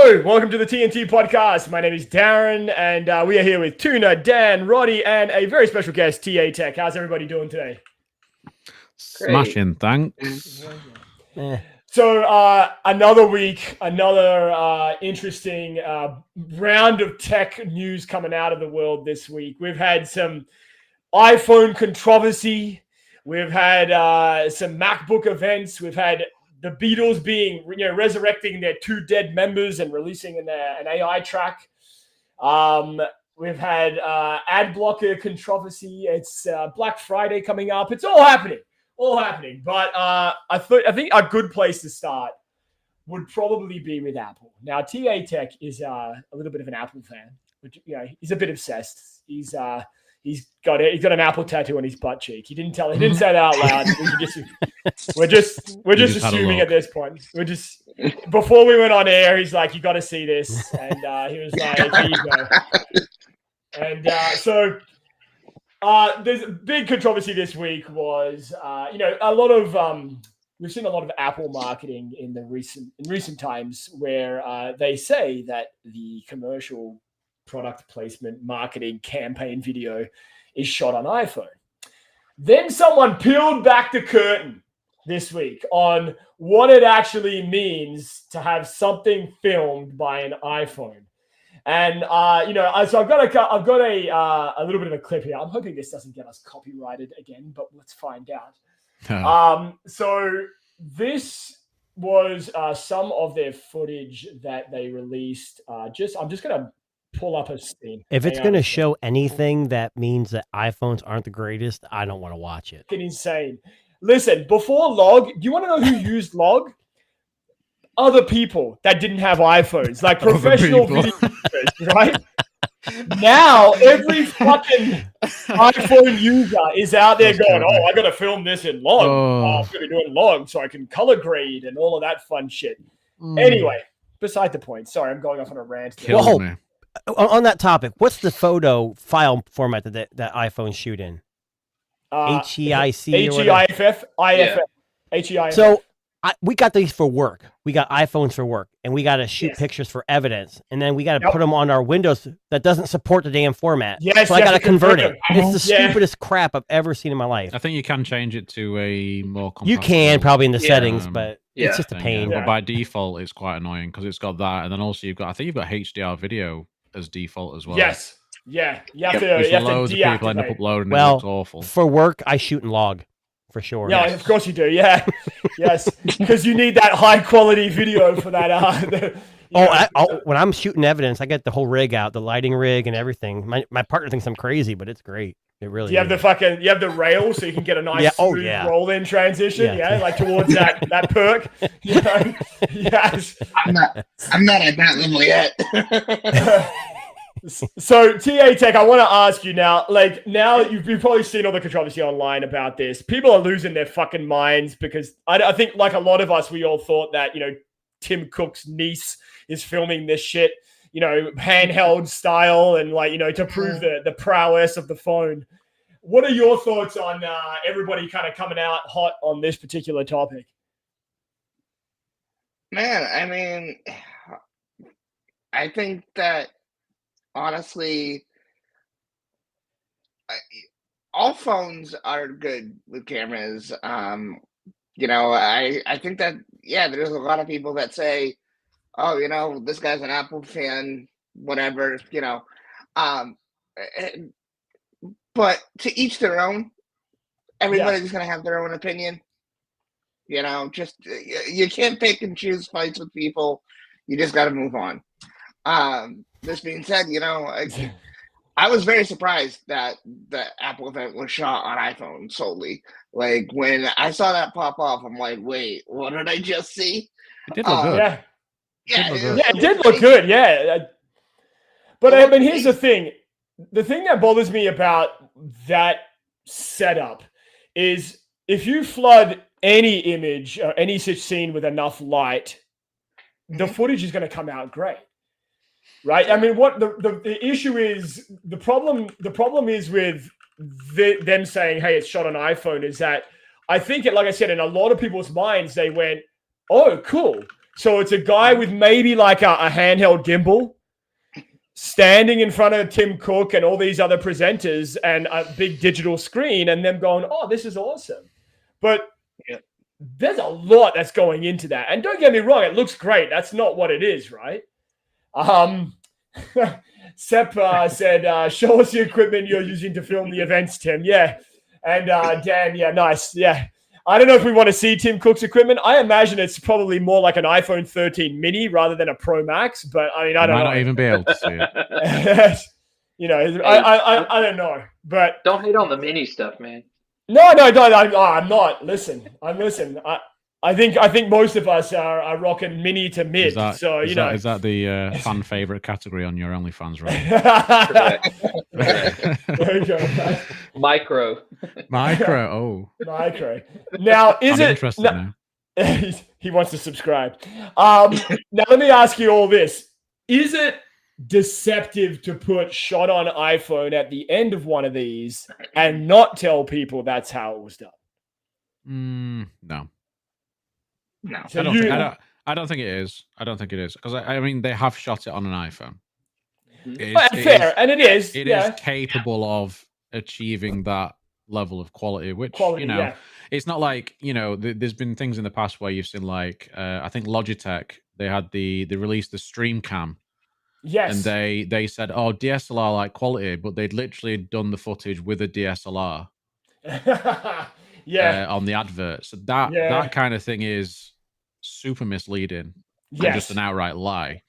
Hello, welcome to the TNT podcast. My name is Darren, and we are here with Tuna, Dan, Roddy, and a very special guest, TA Tech. How's everybody doing today? Smashing, thanks. So another week, another interesting round of tech news coming out of the world this week. We've had some iPhone controversy. We've had some MacBook events. We've had the Beatles being, resurrecting their two dead members and releasing an AI track. We've had ad blocker controversy. It's Black Friday coming up. It's all happening. But I think a good place to start would probably be with Apple. Now, TA Tech is a little bit of an Apple fan, which he's a bit obsessed. He's got an Apple tattoo on his butt cheek. He didn't say that out loud. We're just assuming at this point. Before we went on air, he's like, "You got to see this," and he was like, "Here you go." And there's a big controversy this week. Was a lot of we've seen a lot of Apple marketing in recent times where they say that the commercial product placement marketing campaign video is shot on iPhone. Then someone peeled back the curtain this week on what it actually means to have something filmed by an iPhone. And so I've got a little bit of a clip here. I'm hoping this doesn't get us copyrighted again, but let's find out. So this was some of their footage that they released. I'm just gonna pull up a scene. If it's going to show anything that means that iPhones aren't the greatest, I don't want to watch it. It's insane. Listen, before Log, do you want to know who used Log? Other people that didn't have iPhones, like professional videographers, right? Now, every fucking iPhone user is out there going, "Oh, I got to film this in Log. I'm going to be doing Log so I can color grade and all of that fun shit." Anyway, beside the point. Sorry, I'm going off on a rant. On that topic, what's the photo file format that iPhones shoot in? HEIC? HEIFF? So we got these for work. We got iPhones for work, and we got to shoot pictures for evidence, and then we got to put them on our Windows that doesn't support the damn format. So I got to convert it. It's the stupidest crap I've ever seen in my life. I think you can change it to a more You can probably in the settings, but it's just a pain. But by default, it's quite annoying because it's got that, and then also you've got HDR video as default as well. Yes. Yeah. You have to loads of people end up uploading it. It looks awful. For work, I shoot in Log. For sure. Yeah, of course you do. Yeah. Yes. Because you need that high quality video for that. When I'm shooting evidence, I get the whole rig out, the lighting rig and everything. My partner thinks I'm crazy, but it's great. It really is. You have the rail so you can get a nice roll in transition. Like towards that perk. Yes. I'm not at that level yet. So TA Tech, I want to ask you now, now you've probably seen all the controversy online about this. People are losing their fucking minds because I think like a lot of us, we all thought that, Tim Cook's niece is filming this shit, handheld style and to prove the prowess of the phone. What are your thoughts on everybody kind of coming out hot on this particular topic? Man, I mean, I think that honestly, all phones are good with cameras. I think that, there's a lot of people that say, "Oh, this guy's an Apple fan, whatever, but to each their own. Everybody's going to have their own opinion. Just, you can't pick and choose fights with people. You just got to move on. This being said, I was very surprised that the Apple event was shot on iPhone solely. Like when I saw that pop off, I'm like, wait, what did I just see? It did look good. It did look good. Yeah. But I mean, here's the thing. The thing that bothers me about that setup is if you flood any image or any such scene with enough light, the footage is going to come out great. Right. I mean, what the issue is, the problem is with them saying, "Hey, it's shot on iPhone," is that I think, like I said, in a lot of people's minds, they went, "Oh, cool. So it's a guy with maybe like a handheld gimbal standing in front of Tim Cook and all these other presenters and a big digital screen and them going, oh, this is awesome. But there's a lot that's going into that. And don't get me wrong, it looks great. That's not what it is, right? Sepp said, show us the equipment you're using to film the events, Tim. Yeah. And Dan, yeah, nice. Yeah. I don't know if we want to see Tim Cook's equipment. I imagine it's probably more like an iPhone 13 mini rather than a Pro Max. But I mean, I don't know. Might not even be able to see it. You know, I don't know. But don't hate on the mini stuff, man. No, I'm not. Listen. I think most of us are rocking mini to mid. Is that the fan favorite category on your OnlyFans, right? There you go. Micro. Oh. Micro. Now, I'm interested now? He wants to subscribe. Now, let me ask you all this: is it deceptive to put shot on iPhone at the end of one of these and not tell people that's how it was done? No. No, I don't think it is. I don't think it is because I mean they have shot it on an iPhone. It is. It is capable of achieving that level of quality, which it's not like there's been things in the past where you've seen like I think Logitech they released the Stream Cam. Yes, and they said DSLR like quality, but they'd literally done the footage with a DSLR. On the advert. So that kind of thing is super misleading. Yes. And just an outright lie.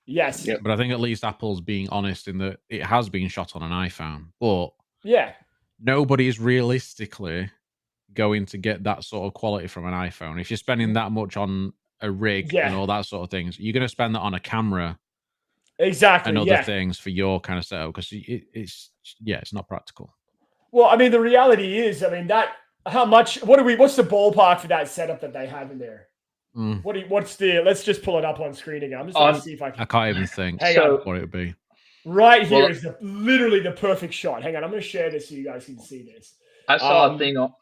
Yes. Yep. But I think at least Apple's being honest in that it has been shot on an iPhone. But nobody's realistically going to get that sort of quality from an iPhone. If you're spending that much on a rig and all that sort of things, you're going to spend that on a camera. Exactly. And other things for your kind of setup because it's not practical. Well, I mean, the reality is, what's the ballpark for that setup that they have in there? Let's just pull it up on screen again. I'm just going to see if I can't even think what it would be. Right here is literally the perfect shot. Hang on, I'm going to share this so you guys can see this. I saw a thing on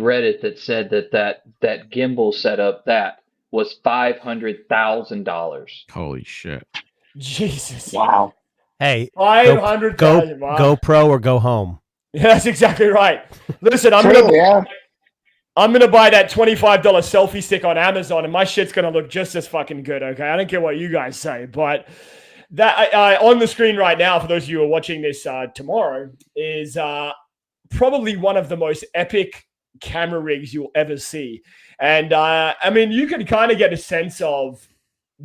Reddit that said that gimbal setup that was $500,000. Holy shit! Jesus! Wow. Hey, $500,000. Wow. GoPro or go home. Yeah, that's exactly right. Listen, I'm gonna buy that $25 selfie stick on Amazon, and my shit's gonna look just as fucking good. Okay, I don't care what you guys say, but that on the screen right now, for those of you who are watching this tomorrow, is probably one of the most epic camera rigs you'll ever see. And I mean, you can kind of get a sense of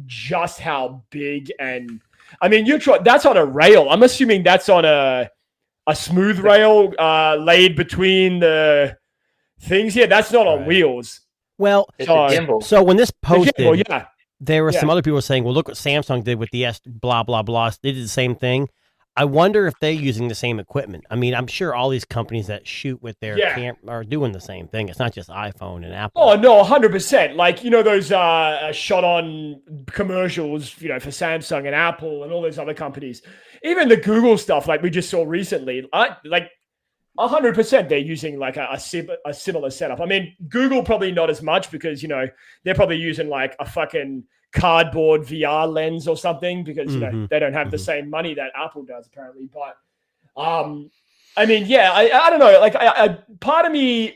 just how big and that's on a rail. I'm assuming that's on a smooth rail laid between the things. Yeah, that's not on wheels. Well, it's a gimbal. So when this posted, gimbal, there were some other people saying, well, look what Samsung did with the S blah, blah, blah. They did the same thing. I wonder if they're using the same equipment. I mean, I'm sure all these companies that shoot with their camera are doing the same thing. It's not just iPhone and Apple. Oh, no, 100%. Like, those shot-on commercials, for Samsung and Apple and all those other companies. Even the Google stuff, like we just saw recently, like 100% they're using like a similar setup. I mean, Google probably not as much because, they're probably using like a fucking cardboard VR lens or something because they don't have the same money that Apple does apparently. But I don't know. Like part of me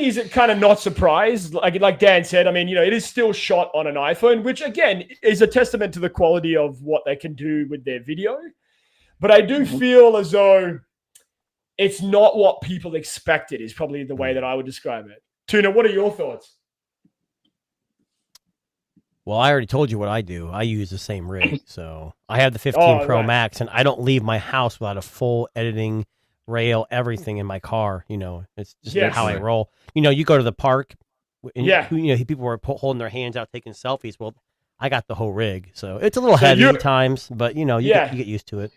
is kind of not surprised. Like Dan said, I mean, it is still shot on an iPhone, which again is a testament to the quality of what they can do with their video. But I do feel as though it's not what people expected is probably the way that I would describe it. Tuna, what are your thoughts? Well, I already told you what I do. I use the same rig. So I have the 15 Pro Max, and I don't leave my house without a full editing rail, everything in my car. It's just how I roll. You go to the park, and people were holding their hands out taking selfies. Well, I got the whole rig. So it's a little heavy at times, but, you get used to it.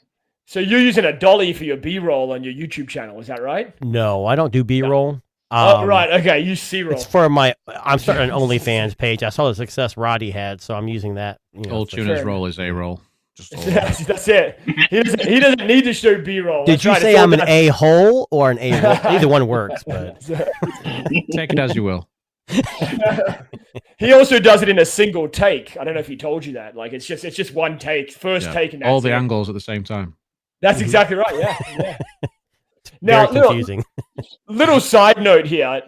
So you're using a dolly for your B-roll on your YouTube channel. Is that right? No, I don't do B-roll. No. Right. Okay. You C-roll. It's for I'm starting an OnlyFans page. I saw the success Roddy had, so I'm using that. Old Tuna's roll is A-roll. That's it. He doesn't need to show B-roll. Did you say I'm an A-hole or an A-roll? Either one works. But take it as you will. He also does it in a single take. I don't know if he told you that. Like it's just one take, first take, and that's all the angles at the same time. That's exactly right. Yeah. Now, very confusing. Little side note here.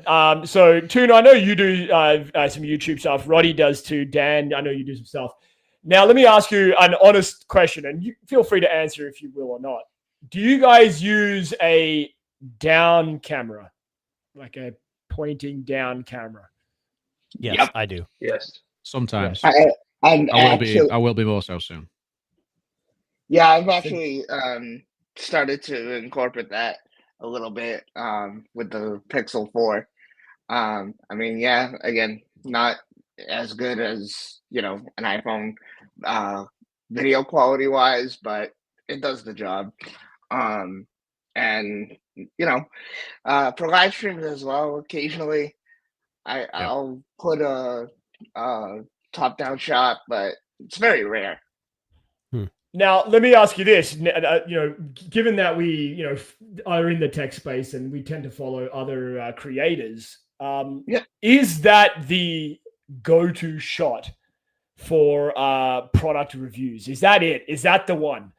So Tuna, I know you do some YouTube stuff. Roddy does too. Dan, I know you do some stuff. Now, let me ask you an honest question, and you feel free to answer if you will or not. Do you guys use a down camera, like a pointing down camera? Yes, I do. Yes, sometimes. I will be more so soon. Yeah, I've actually started to incorporate that a little bit with the Pixel 4. I mean, yeah, again, not as good as, an iPhone video quality wise, but it does the job. And, for live streams as well, occasionally I'll put a top-down shot, but it's very rare. Now, let me ask you this. Given that we, are in the tech space and we tend to follow other creators, is that the go-to shot for product reviews? Is that it? Is that the one?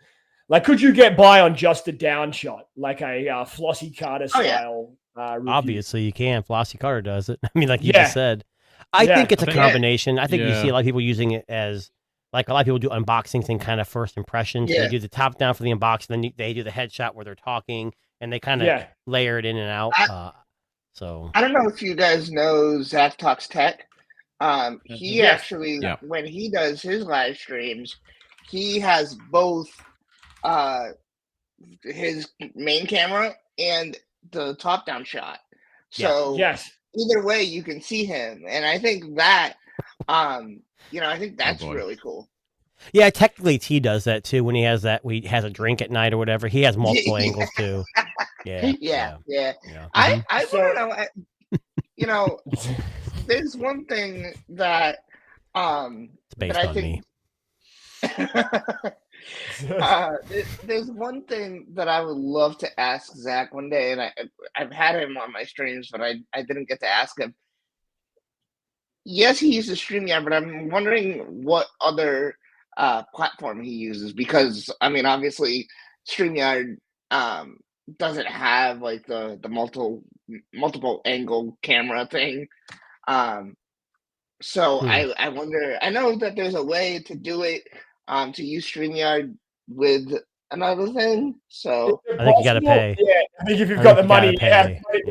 Like, could you get by on just a down shot, like a Flossie Carter style? Obviously, you can. Flossie Carter does it. I mean, like you just said. I think it's a combination. I think you see a lot of people using it as, like a lot of people do unboxings and kind of first impressions. Yeah. They do the top down for the unboxing, then they do the headshot where they're talking, and they kind of layer it in and out. So I don't know if you guys know Zach Talks Tech. He actually, when he does his live streams, he has both his main camera and the top down shot. So either way, you can see him, and I think that. I think that's really cool. Yeah, technically T does that too when he has a drink at night or whatever. He has multiple angles too. Yeah. I want to know. There's one thing that it's based on me. There's one thing that I would love to ask Zach one day, and I've had him on my streams, but I didn't get to ask him. Yes, he uses StreamYard, but I'm wondering what other platform he uses, because I mean, obviously, StreamYard doesn't have like the multiple angle camera thing. So I wonder. I know that there's a way to do it to use StreamYard with another thing. So I think you got to pay. Yeah, I think if you've got the money,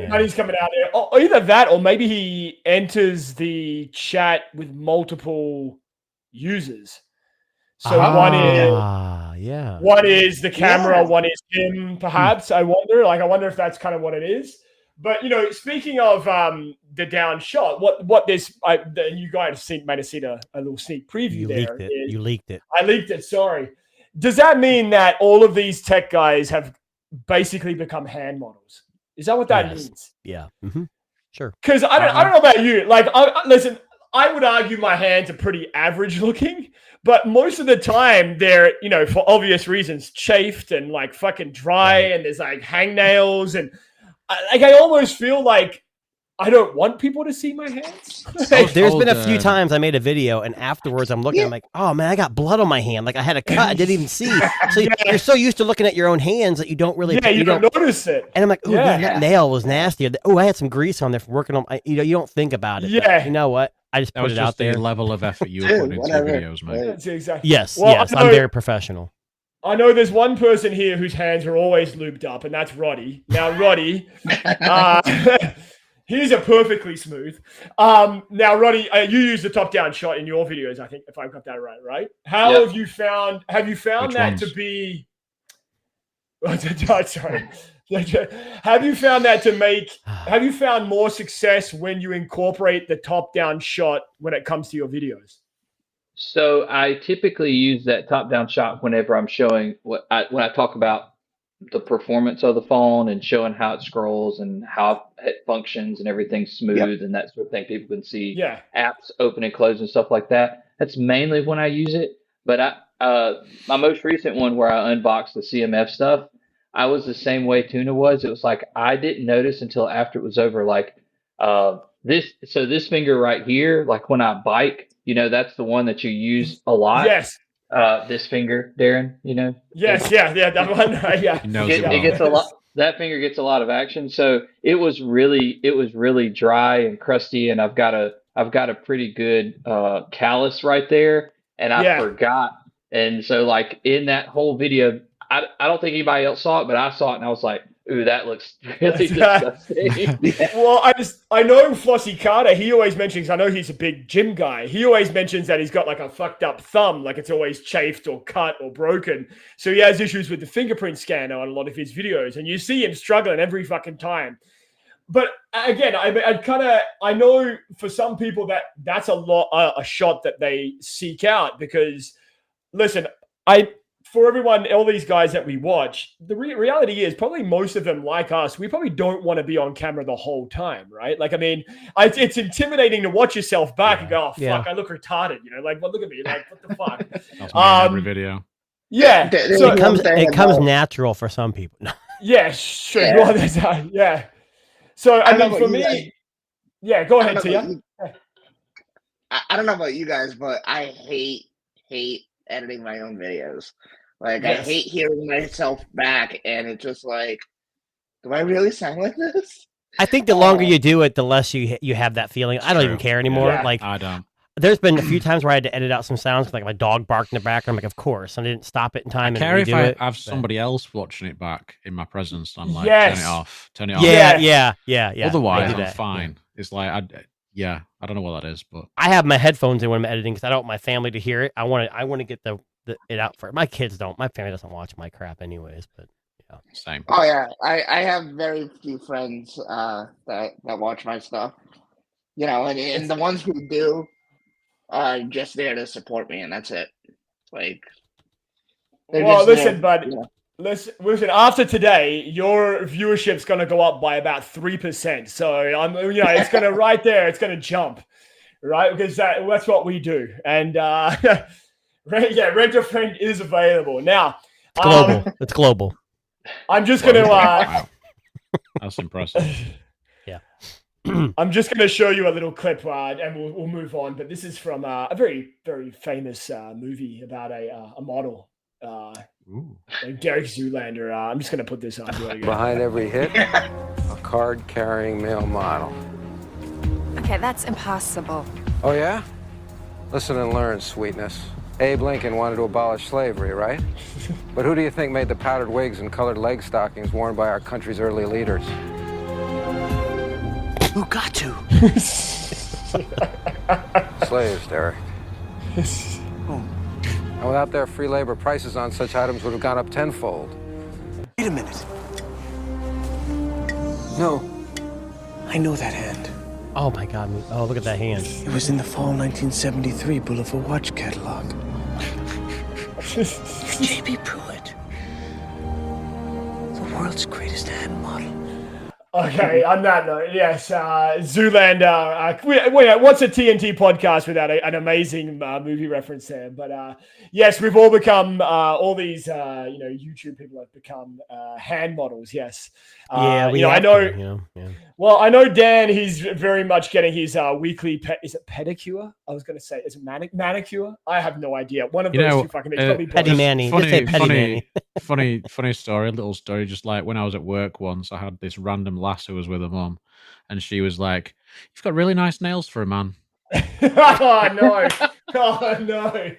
money's coming out there. Or either that, or maybe he enters the chat with multiple users. So one is the camera, one is him, perhaps. I wonder if that's kind of what it is. But speaking of the down shot, what this you guys might have seen a little sneak preview there. You leaked it. I leaked it. Sorry. Does that mean that all of these tech guys have basically become hand models? Is that what that means? Yeah. Mm-hmm. Sure. Because I don't know about you. Like, listen, I would argue my hands are pretty average looking, but most of the time they're, for obvious reasons, chafed and like fucking dry, and there's like hangnails, and I almost feel like I don't want people to see my hands. There's been a few times I made a video, and afterwards I'm looking, I'm like, oh man, I got blood on my hand. Like I had a cut, I didn't even see. So you're so used to looking at your own hands that you don't really, you don't notice it. And I'm like, oh, man, that nail was nasty. Oh, I had some grease on there from working on. You don't think about it. Yeah. But you know what? I just put it out there. The level of effort you put into videos, mate. That's exactly. Yes, I'm very professional. I know there's one person here whose hands are always lubed up, and that's Roddy. Now, Roddy, his are perfectly smooth. Now, Roddy, you use the top-down shot in your videos, I think, if I've got that right? Have you found that to be... Sorry. Have you found that have you found more success when you incorporate the top-down shot when it comes to your videos? So I typically use that top-down shot whenever I'm showing when I talk about the performance of the phone and showing how it scrolls and how it functions and everything's smooth and that sort of thing. People can see apps open and close and stuff like that. That's mainly when I use it. But my most recent one where I unboxed the CMF stuff, I was the same way Tuna was. It was like I didn't notice until after it was over, like this finger right here, like when I bike, that's the one that you use a lot. Yes. This finger, Darren, Yes, that one. Yeah. It gets a lot. That finger gets a lot of action. So it was really dry and crusty, and I've got a pretty good callus right there, and I forgot. And so like in that whole video, I don't think anybody else saw it, but I saw it and I was like, ooh, that looks really disgusting. Well, I know Flossie Carter, he always mentions, I know he's a big gym guy. He always mentions that he's got like a fucked up thumb, like it's always chafed or cut or broken. So he has issues with the fingerprint scanner on a lot of his videos. And you see him struggling every fucking time. But again, I know for some people that's a shot that they seek out because, listen, for everyone, all these guys that we watch, the reality is probably most of them, like us, we probably don't want to be on camera the whole time, right? Like, I mean, it's intimidating to watch yourself back and go, oh, fuck, I look retarded, like, well, look at me, like, what the fuck? That's me in every video. Yeah. So it comes natural for some people. Yeah, sure. Yeah. So, I mean, for me, go ahead, Tia. I don't know about you guys, but I hate editing my own videos. Like, I hate hearing myself back, and it's just like, do I really sound like this? I think the longer you do it, the less you have that feeling. I don't even care anymore. Yeah. Like, I don't. There's been a few times where I had to edit out some sounds, like my dog barked in the background. I'm like, of course. I didn't stop it in time. I care if I have somebody else watching it back in my presence. I'm like, turn it off. Yeah. Otherwise, I'm fine. It's like, I don't know what that is, but I have my headphones in when I'm editing because I don't want my family to hear it. I want to get it out for it. My kids don't. My family doesn't watch my crap anyways. But yeah, same. Oh yeah, I have very few friends that watch my stuff. And the ones who do are just there to support me, and that's it. Like, well, listen, bud. Listen. After today, your viewership's going to go up by about 3%. So it's going to right there. It's going to jump, right? Because that's what we do. And Rent a Friend is available now. It's global. It's global. I'm just going to. Wow. That's impressive. Yeah. I'm just going to show you a little clip, and we'll move on. But this is from a very, very famous movie about a model. Like Derek Zoolander. I'm just going to put this on. Behind every hit, a card-carrying male model. Okay, that's impossible. Oh, yeah? Listen and learn, sweetness. Abe Lincoln wanted to abolish slavery, right? But who do you think made the powdered wigs and colored leg stockings worn by our country's early leaders? Who got to? Slaves, Derek. And without their free labor, prices on such items would have gone up tenfold. Wait a minute. No. I know that hand. Oh my God. Oh, look at that hand. It was in the fall 1973 Boulevard watch catalog. J.B. Pruitt. The world's greatest hand model. Okay, on that note, yes, Zoolander. What's a TNT podcast without an amazing movie reference there? But yes, we've all become all these YouTube people have become hand models. Yes, I know. Well, I know Dan. He's very much getting his weekly. Is it pedicure? I was going to say, is it manicure? I have no idea. One of those two fucking. Petty Manny. Funny story. Little story. Just like when I was at work once, I had this random lass who was with her mum, and she was like, "You've got really nice nails for a man." Oh no! Oh no!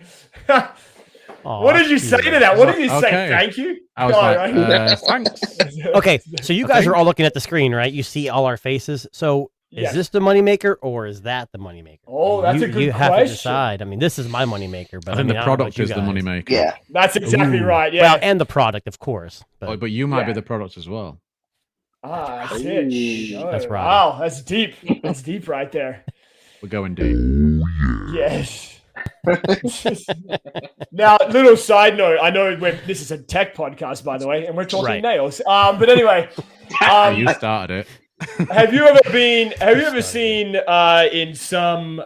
What did you say to that? What did you say? Thank you. I was like, thanks. Okay, so you guys are all looking at the screen, right? You see all our faces. So is this the moneymaker or is that the moneymaker? Oh, that's a good question. You have to decide. I mean, this is my moneymaker, but I think the product is the moneymaker. Yeah, that's exactly right. Yeah, well, and the product, of course. But you might be the product as well. Ah, that's it. Oh, that's right. Wow, that's deep. That's deep right there. We're going deep. Yes. Now, little side note. I know this is a tech podcast, by the way, and we're talking nails. But anyway, you started it. Have you ever seen in some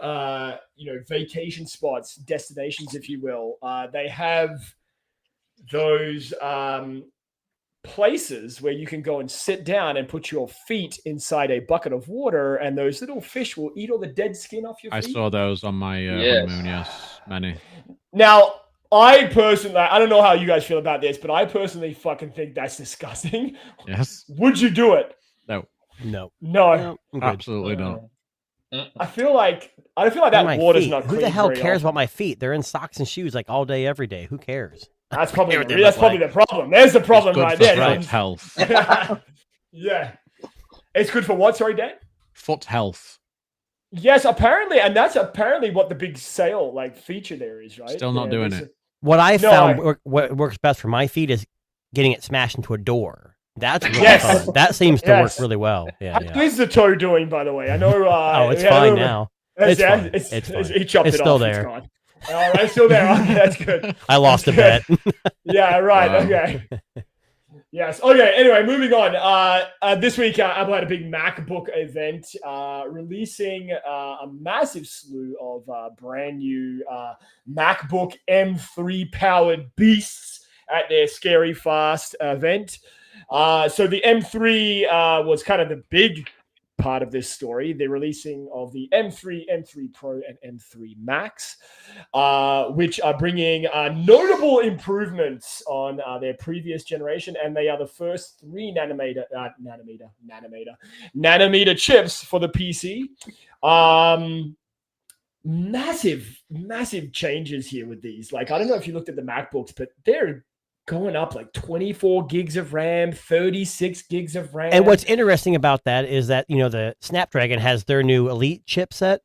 vacation spots, destinations, if you will, they have those places where you can go and sit down and put your feet inside a bucket of water, and those little fish will eat all the dead skin off your feet. I saw those on my honeymoon, yes, many. Now, I personally, I don't know how you guys feel about this, but I personally fucking think that's disgusting. Yes. Would you do it? No. Absolutely not. I feel like that water's feet. not clean. Who the hell very cares often. about my feet? They're in socks and shoes like all day, every day. Who cares? That's probably the problem. There's the problem right there. Foot health. Yeah. It's good for what? Sorry, Dan? Foot health. Yes, apparently, and that's apparently what the big sale feature there is, right? Still not doing it. What I found what works best for my feet is getting it smashed into a door. That's really fun. That seems to work really well. Yeah. How is the toe doing, by the way? I know. It's fine now. It's fine. It's fine. He chopped it still off. there. It's gone. All right, it's still there. Okay, that's good. I lost a bet. Yeah, right. Okay. Yes. Okay. Anyway, moving on. This week, Apple had a big MacBook event, releasing a massive slew of brand new MacBook M3 powered beasts at their Scary Fast event. So the M3 was kind of the big part of this story, the releasing of the M3, M3 Pro, and M3 Max, which are bringing notable improvements on their previous generation, and they are the first 3 nanometer chips for the PC. Massive changes here with these. I don't know if you looked at the MacBooks, but they're going up 24 gigs of RAM, 36 gigs of RAM. And what's interesting about that is that, the Snapdragon has their new Elite chipset,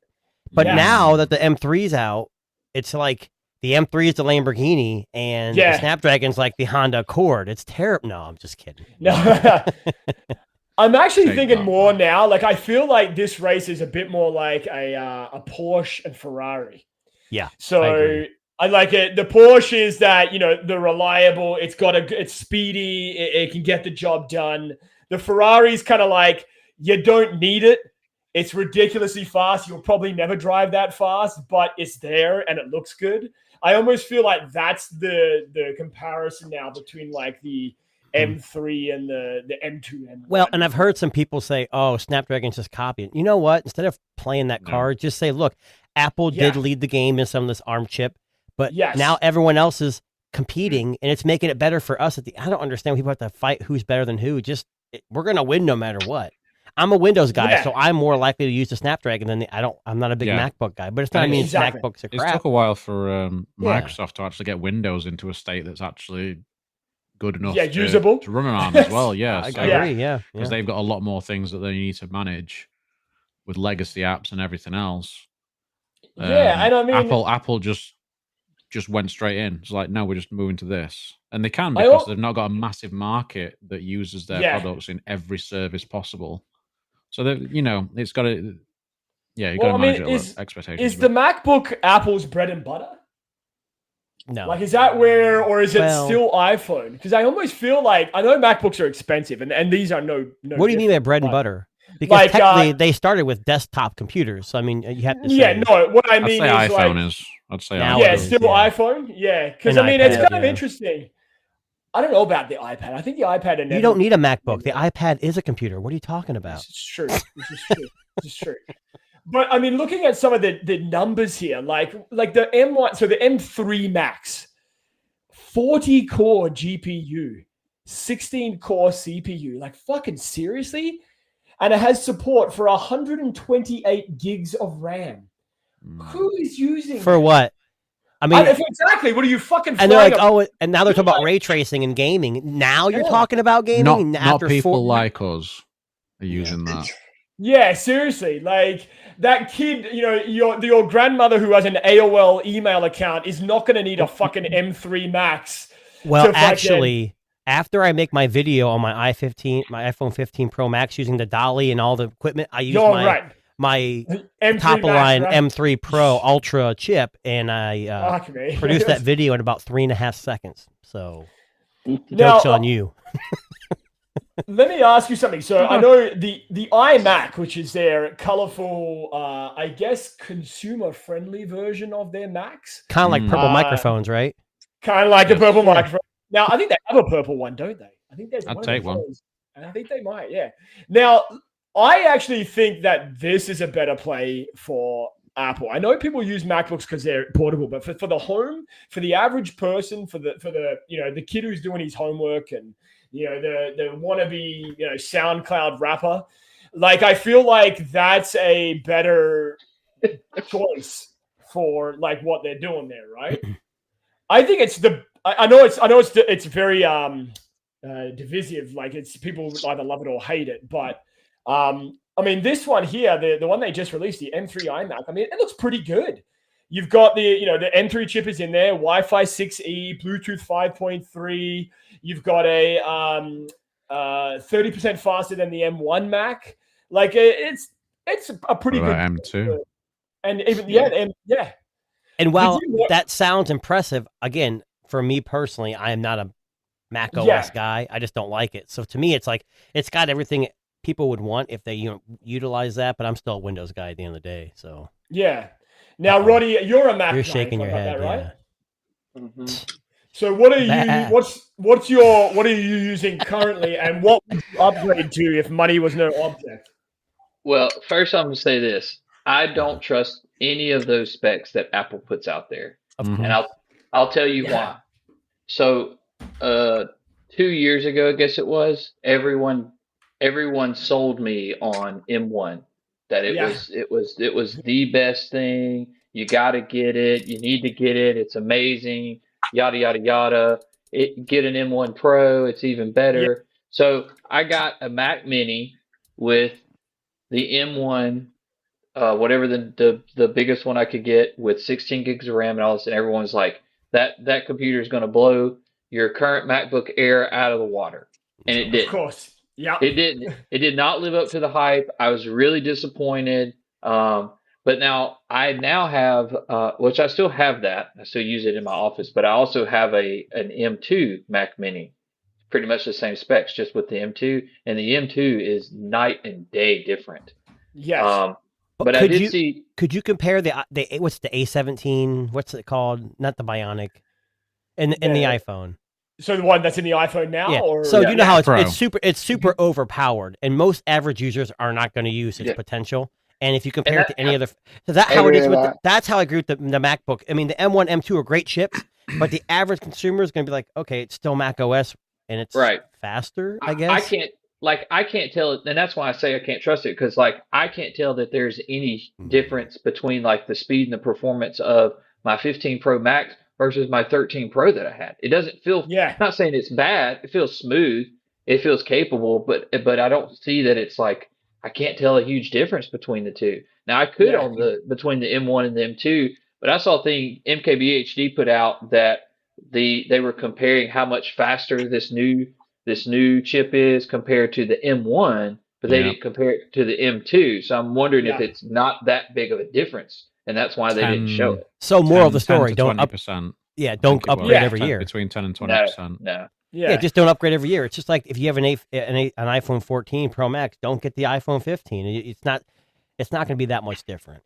but now that the M3's out, it's like the M3 is the Lamborghini and the Snapdragon's like the Honda Accord. It's terrible. No, I'm just kidding. No. I'm actually thinking more now. I feel like this race is a bit more like a Porsche and Ferrari. Yeah. So I like it. The Porsche is that, the reliable, it's speedy, it can get the job done. The Ferrari's kind of like, you don't need it. It's ridiculously fast. You'll probably never drive that fast, but it's there and it looks good. I almost feel like that's the comparison now between the M3 and the M2. Well, and I've heard some people say, oh, Snapdragon's just copying. You know what? Instead of playing that card, just say, look, Apple did lead the game in some of this ARM chip. But now everyone else is competing, and it's making it better for us. I don't understand. People have to fight who's better than who. We're gonna win no matter what. I'm a Windows guy, so I'm more likely to use the Snapdragon than I'm not a big MacBook guy. But it's not MacBooks are crap. It took a while for Microsoft to actually get Windows into a state that's actually good enough, usable to run on as well. I agree. Because they've got a lot more things that they need to manage with legacy apps and everything else. And I mean, Apple just went straight in. It's like, no, we're just moving to this. And they can because they've not got a massive market that uses their products in every service possible. So that it's got to, you got to manage expectations. Is the MacBook Apple's bread and butter? No. Is that where, or is it still iPhone? Because I almost feel like, I know MacBooks are expensive, and these are no. What do you mean by bread and butter? Because technically, they started with desktop computers. So, I mean, you have to say... Yeah, no, what I mean I'd say is iPhone is. I'd say iPhone. Yeah, still iPhone? Yeah, because, it's kind of interesting. I don't know about the iPad. I think the iPad... You don't need a MacBook. The iPad is a computer. What are you talking about? This is true. This is true. But, I mean, looking at some of the numbers here, like the M1... So, the M3 Max, 40-core GPU, 16-core CPU. Fucking seriously? And it has support for 128 gigs of RAM. Who is using for what? I mean, exactly. What are you fucking? And they're like, and now they're talking about ray tracing and gaming. Now you're talking about gaming. Not people like us are using that. Yeah, seriously. That kid, your grandmother who has an AOL email account is not going to need a fucking M3 Max. Well, actually. After I make my video on my iPhone 15 Pro Max using the Dolly and all the equipment, I use my top of line M3 Pro Ultra chip, and I produced that video in about 3.5 seconds. So, joke's on you. Let me ask you something. So I know the iMac, which is their colorful, I guess, consumer-friendly version of their Macs. Kind of like purple microphones, right? Kind of like the purple microphone. Now, I think they have a purple one, don't they? I think there's I'd take one. And I think they might, yeah. Now, I actually think that this is a better play for Apple. I know people use MacBooks because they're portable, but for the home, for the average person, for the the kid who's doing his homework and the wannabe SoundCloud rapper, like I feel like that's a better choice for like what they're doing there, right? I think it's I know it's very divisive. Like it's people either love it or hate it, but I mean, this one here, the one they just released, the M3 iMac, I mean, it looks pretty good. You've got the M3 chip is in there, Wi-Fi 6E, Bluetooth 5.3. You've got a 30% faster than the M1 Mac. Like it's a pretty good M2. And even And while that sounds impressive, again, for me personally, I am not a Mac OS guy. I just don't like it. So to me, it's like it's got everything people would want if they utilize that, but I'm still a Windows guy at the end of the day. So yeah. Now, Roddy, you're a Mac. You're shaking your head, that, right? Yeah. Mm-hmm. So what are you? What are you using currently, and what would you upgrade to if money was no object? Well, first I'm going to say this: I don't trust any of those specs that Apple puts out there, and I'll tell you why. So 2 years ago, I guess it was, everyone sold me on M1 that it was the best thing. You got to get it. You need to get it. It's amazing. Yada yada yada. Get an M1 Pro. It's even better. Yeah. So I got a Mac Mini with the M1, whatever the biggest one I could get, with 16 gigs of RAM and all this, and everyone's like, that computer is going to blow your current MacBook Air out of the water, and it did. Of course. Yeah, it didn't. It did not live up to the hype. I was really disappointed. But now I have, which I still have that. I still use it in my office. But I also have an M2 Mac Mini, pretty much the same specs, just with the M2. And the M2 is night and day different. Yes. But I did see. Could you compare the what's the A17? What's it called? Not the Bionic, in the iPhone. So the one that's in the iPhone now? Yeah. Or? So you know how it's super overpowered, and most average users are not going to use its potential. And if you compare it to any other, that's how it is that's how I agree with the MacBook. I mean, the M1, M2 are great chips, but the average consumer is going to be like, okay, it's still Mac OS, and it's faster, I guess. I can't tell, and that's why I say I can't trust it, because I can't tell that there's any difference between the speed and the performance of my 15 Pro Max versus my 13 Pro that I had. It doesn't feel. I'm not saying it's bad. It feels smooth. It feels capable, but I don't see that it's I can't tell a huge difference between the two. Now I could between the M1 and the M2, but I saw a thing MKBHD put out that they were comparing how much faster this new chip is compared to the M1, but they didn't compare it to the M2. So I'm wondering if it's not that big of a difference, and that's why they didn't show it. So moral of the story: don't 20%. Don't upgrade every year. Between 10 and 20%. No. Yeah, just don't upgrade every year. It's just like if you have an iPhone 14 Pro Max, don't get the iPhone 15. It's not going to be that much different.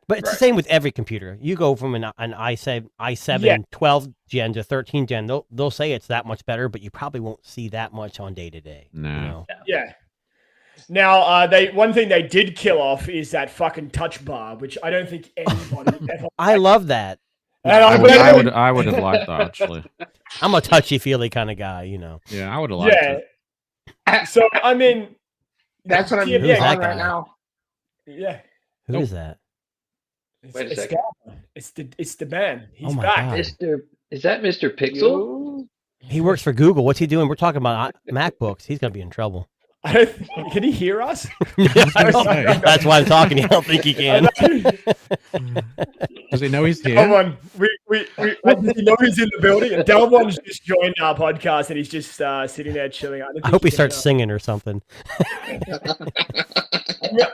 But it's the same with every computer. You go from an i7 12 gen to 13 gen, they'll say it's that much better, but you probably won't see that much on day to day. No. Yeah. Now, one thing they did kill off is that fucking touch bar, which I don't think anybody ever. I love that. I would have liked that, actually. I'm a touchy-feely kind of guy, Yeah, I would have liked it. So, I mean... That's what I'm doing right now. Yeah. Who is that? Wait a second. It's the man. He's back. Is that Mr. Pixel? He works for Google. What's he doing? We're talking about MacBooks. He's going to be in trouble. Can he hear us? That's why I'm talking. I don't think he can. Does he know he's here? Come on. Does he know he's in the building? Delmon's just joined our podcast and he's just sitting there chilling. I hope he starts singing or something.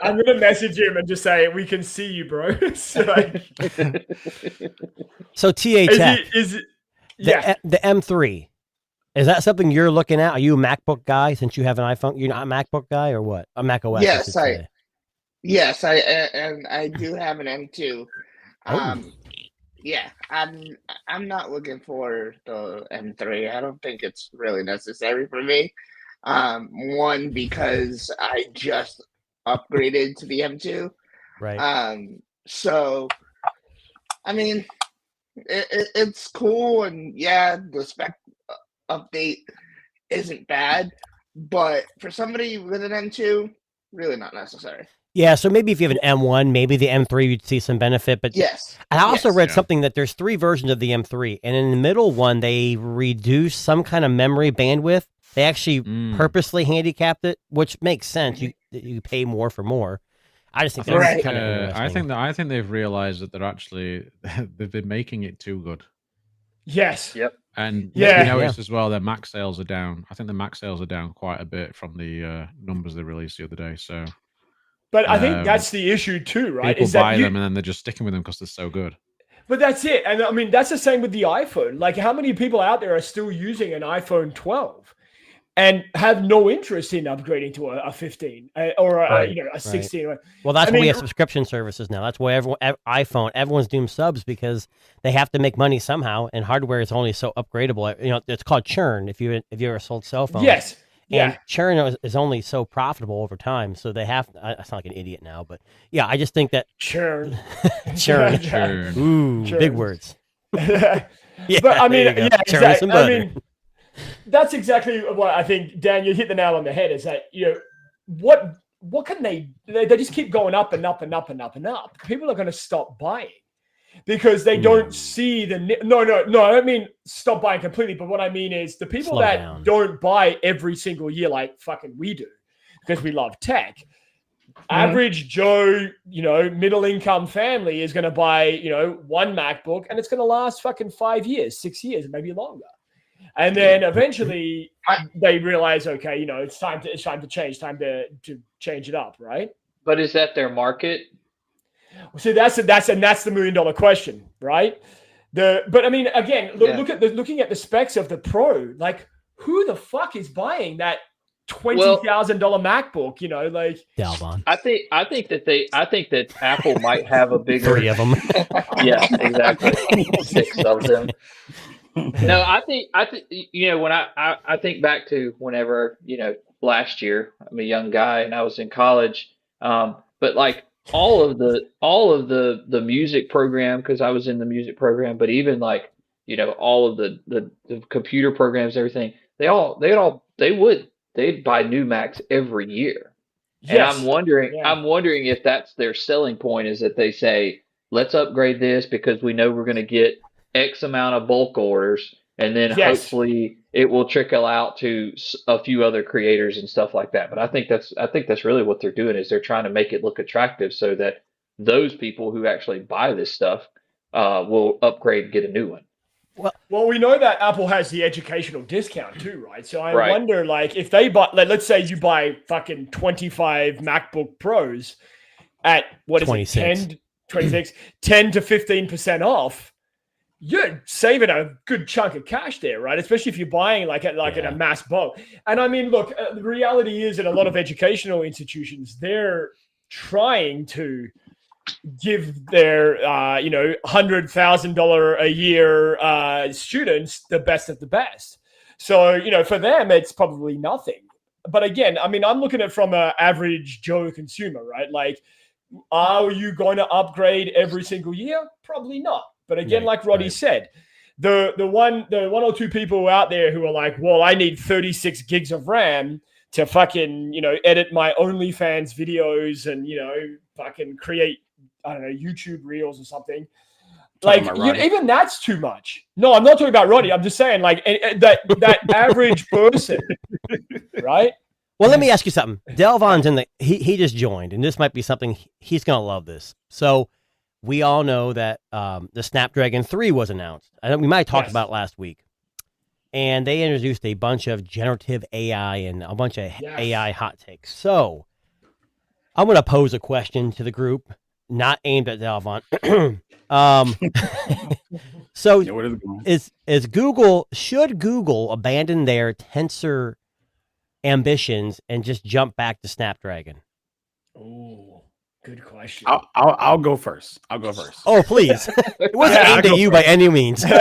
I'm going to message him and just say, we can see you, bro. So TA Tech, the M3. Is that something you're looking at? Are you a MacBook guy since you have an iPhone? You're not a MacBook guy or what? A Mac OS? Yes, I do have an M2. Yeah, I'm not looking for the M3. I don't think it's really necessary for me. One, because I just upgraded to the M2. Right. So I mean, it's cool, and yeah, the spec update isn't bad, but for somebody with an M2, really not necessary. Yeah, so maybe if you have an M1, maybe the M3 you'd see some benefit. But yes, I also read something that there's 3 versions of the M3, and in the middle one they reduce some kind of memory bandwidth. They actually purposely handicapped it, which makes sense. You pay more for more. I just think that's kind of interesting. I think they've realized that they've been making it too good. Yes. Yep. And you noticed as well their Mac sales are down. I think the Mac sales are down quite a bit from the numbers they released the other day. So, but I think that's the issue too, right? People buy them and then they're just sticking with them because they're so good. But that's it. And I mean, that's the same with the iPhone. Like, how many people out there are still using an iPhone 12 and have no interest in upgrading to a 15 or a 16? Right. Well, that's why we have subscription services now. That's why everyone's doing subs, because they have to make money somehow, and hardware is only so upgradable. It's called churn. If you ever sold cell phones, yes. And churn is only so profitable over time, so they have. I sound like an idiot now, but yeah, I just think that churn. Ooh, churn. Big words. But I mean, exactly. I mean, that's exactly what I think, Dan. You hit the nail on the head. Is that what can they just keep going up and up and up and up and up? People are going to stop buying. Because they don't see no, I don't mean stop buying completely, but what I mean is the people don't buy every single year like fucking we do, because we love tech. Average Joe, middle income family is going to buy, one MacBook, and it's going to last fucking 5 years, 6 years, maybe longer. And then eventually they realize, okay, it's time to change, time to change it up, right? But is that their market? See, that's the $1 million question, right? But I mean, again, looking at the specs of the Pro, like, who the fuck is buying that $20,000 MacBook? Dalvon. I think that Apple might have a bigger 3 of them. Yeah, exactly. 6 of them. No, I think when I think back to whenever last year, I'm a young guy and I was in college, but like. All of the music program, because I was in the music program, but even like all of the computer programs, everything, they'd buy new Macs every year. Yes. And I'm wondering if that's their selling point, is that they say, let's upgrade this because we know we're going to get X amount of bulk orders, and then hopefully it will trickle out to a few other creators and stuff like that. But I think that's really what they're doing, is they're trying to make it look attractive so that those people who actually buy this stuff will upgrade and get a new one. Well, we know that Apple has the educational discount too, right? So I wonder, like, if they buy, let's say you buy fucking 25 MacBook Pros at 10 to 15% off, you're saving a good chunk of cash there, right? Especially if you're buying in a mass bulk. And I mean, look, the reality is that a lot of educational institutions, they're trying to give their, $100,000 a year students the best of the best. So, for them, it's probably nothing. But again, I mean, I'm looking at it from an average Joe consumer, right? Like, are you going to upgrade every single year? Probably not. But again, like Roddy said, the one or two people out there who are like, well, I need 36 gigs of RAM to fucking, edit my OnlyFans videos and, fucking create, I don't know, YouTube reels or something. Like, even that's too much. No, I'm not talking about Roddy. I'm just saying, like, that average person, right? Well, let me ask you something. Delvon's he just joined, and this might be something he's going to love this. So, we all know that the Snapdragon 3 was announced. I know we might have talked about it last week. And they introduced a bunch of generative AI and a bunch of AI hot takes. So I'm going to pose a question to the group, not aimed at Dalvon. Should Google abandon their Tensor ambitions and just jump back to Snapdragon? Ooh. Good question. I'll go first. Oh, please. It wasn't aimed at you by any means. no.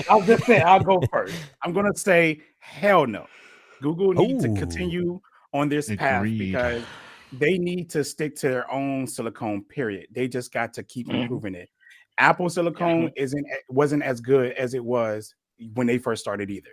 I'll just say I'll go first. I'm gonna say hell no. Google needs to continue on this path because they need to stick to their own silicone. Period. They just got to keep improving it. Apple silicone wasn't as good as it was when they first started either.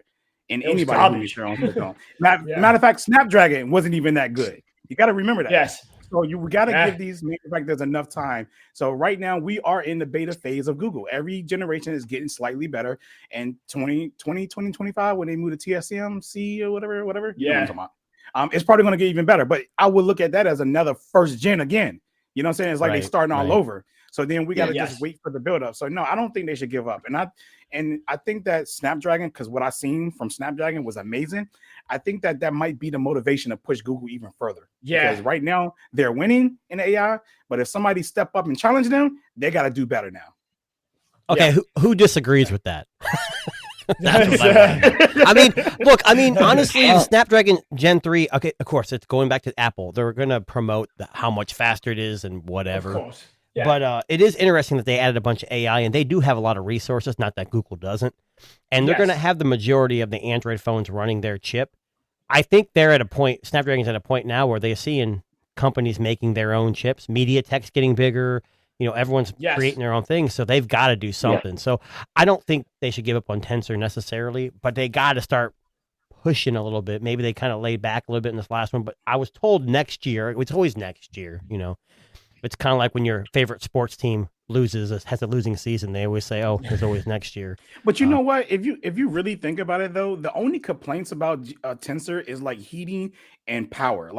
And anybody needs their own silicone. Matter of fact, Snapdragon wasn't even that good. You got to remember that. Yes. So we got to give these manufacturers enough time. So right now we are in the beta phase of Google. Every generation is getting slightly better. And 2025, when they move to TSMC or whatever, you know what I'm talking about. It's probably going to get even better. But I would look at that as another first gen again. You know what I'm saying? It's like they starting all over. So then we got to just wait for the build up. So no, I don't think they should give up. And I think that Snapdragon, because what I seen from Snapdragon was amazing. I think that might be the motivation to push Google even further. Yeah. Because right now they're winning in AI, but if somebody step up and challenge them, they got to do better now. Okay, who disagrees with that? I mean, honestly, Snapdragon Gen 3, okay, of course, it's going back to Apple. They're going to promote how much faster it is and whatever. Of course. Yeah. But it is interesting that they added a bunch of AI, and they do have a lot of resources, not that Google doesn't. And they're going to have the majority of the Android phones running their chip. I think they're at a point, Snapdragon's at a point now where they're seeing companies making their own chips. MediaTek's getting bigger. Everyone's creating their own thing, so they've got to do something. Yeah. So I don't think they should give up on Tensor necessarily, but they got to start pushing a little bit. Maybe they kind of laid back a little bit in this last one, but I was told next year, it's always next year, It's kind of like when your favorite sports team has a losing season. They always say, "Oh, there's always next year." But you know what? If you really think about it, though, the only complaints about Tensor is like heating and power.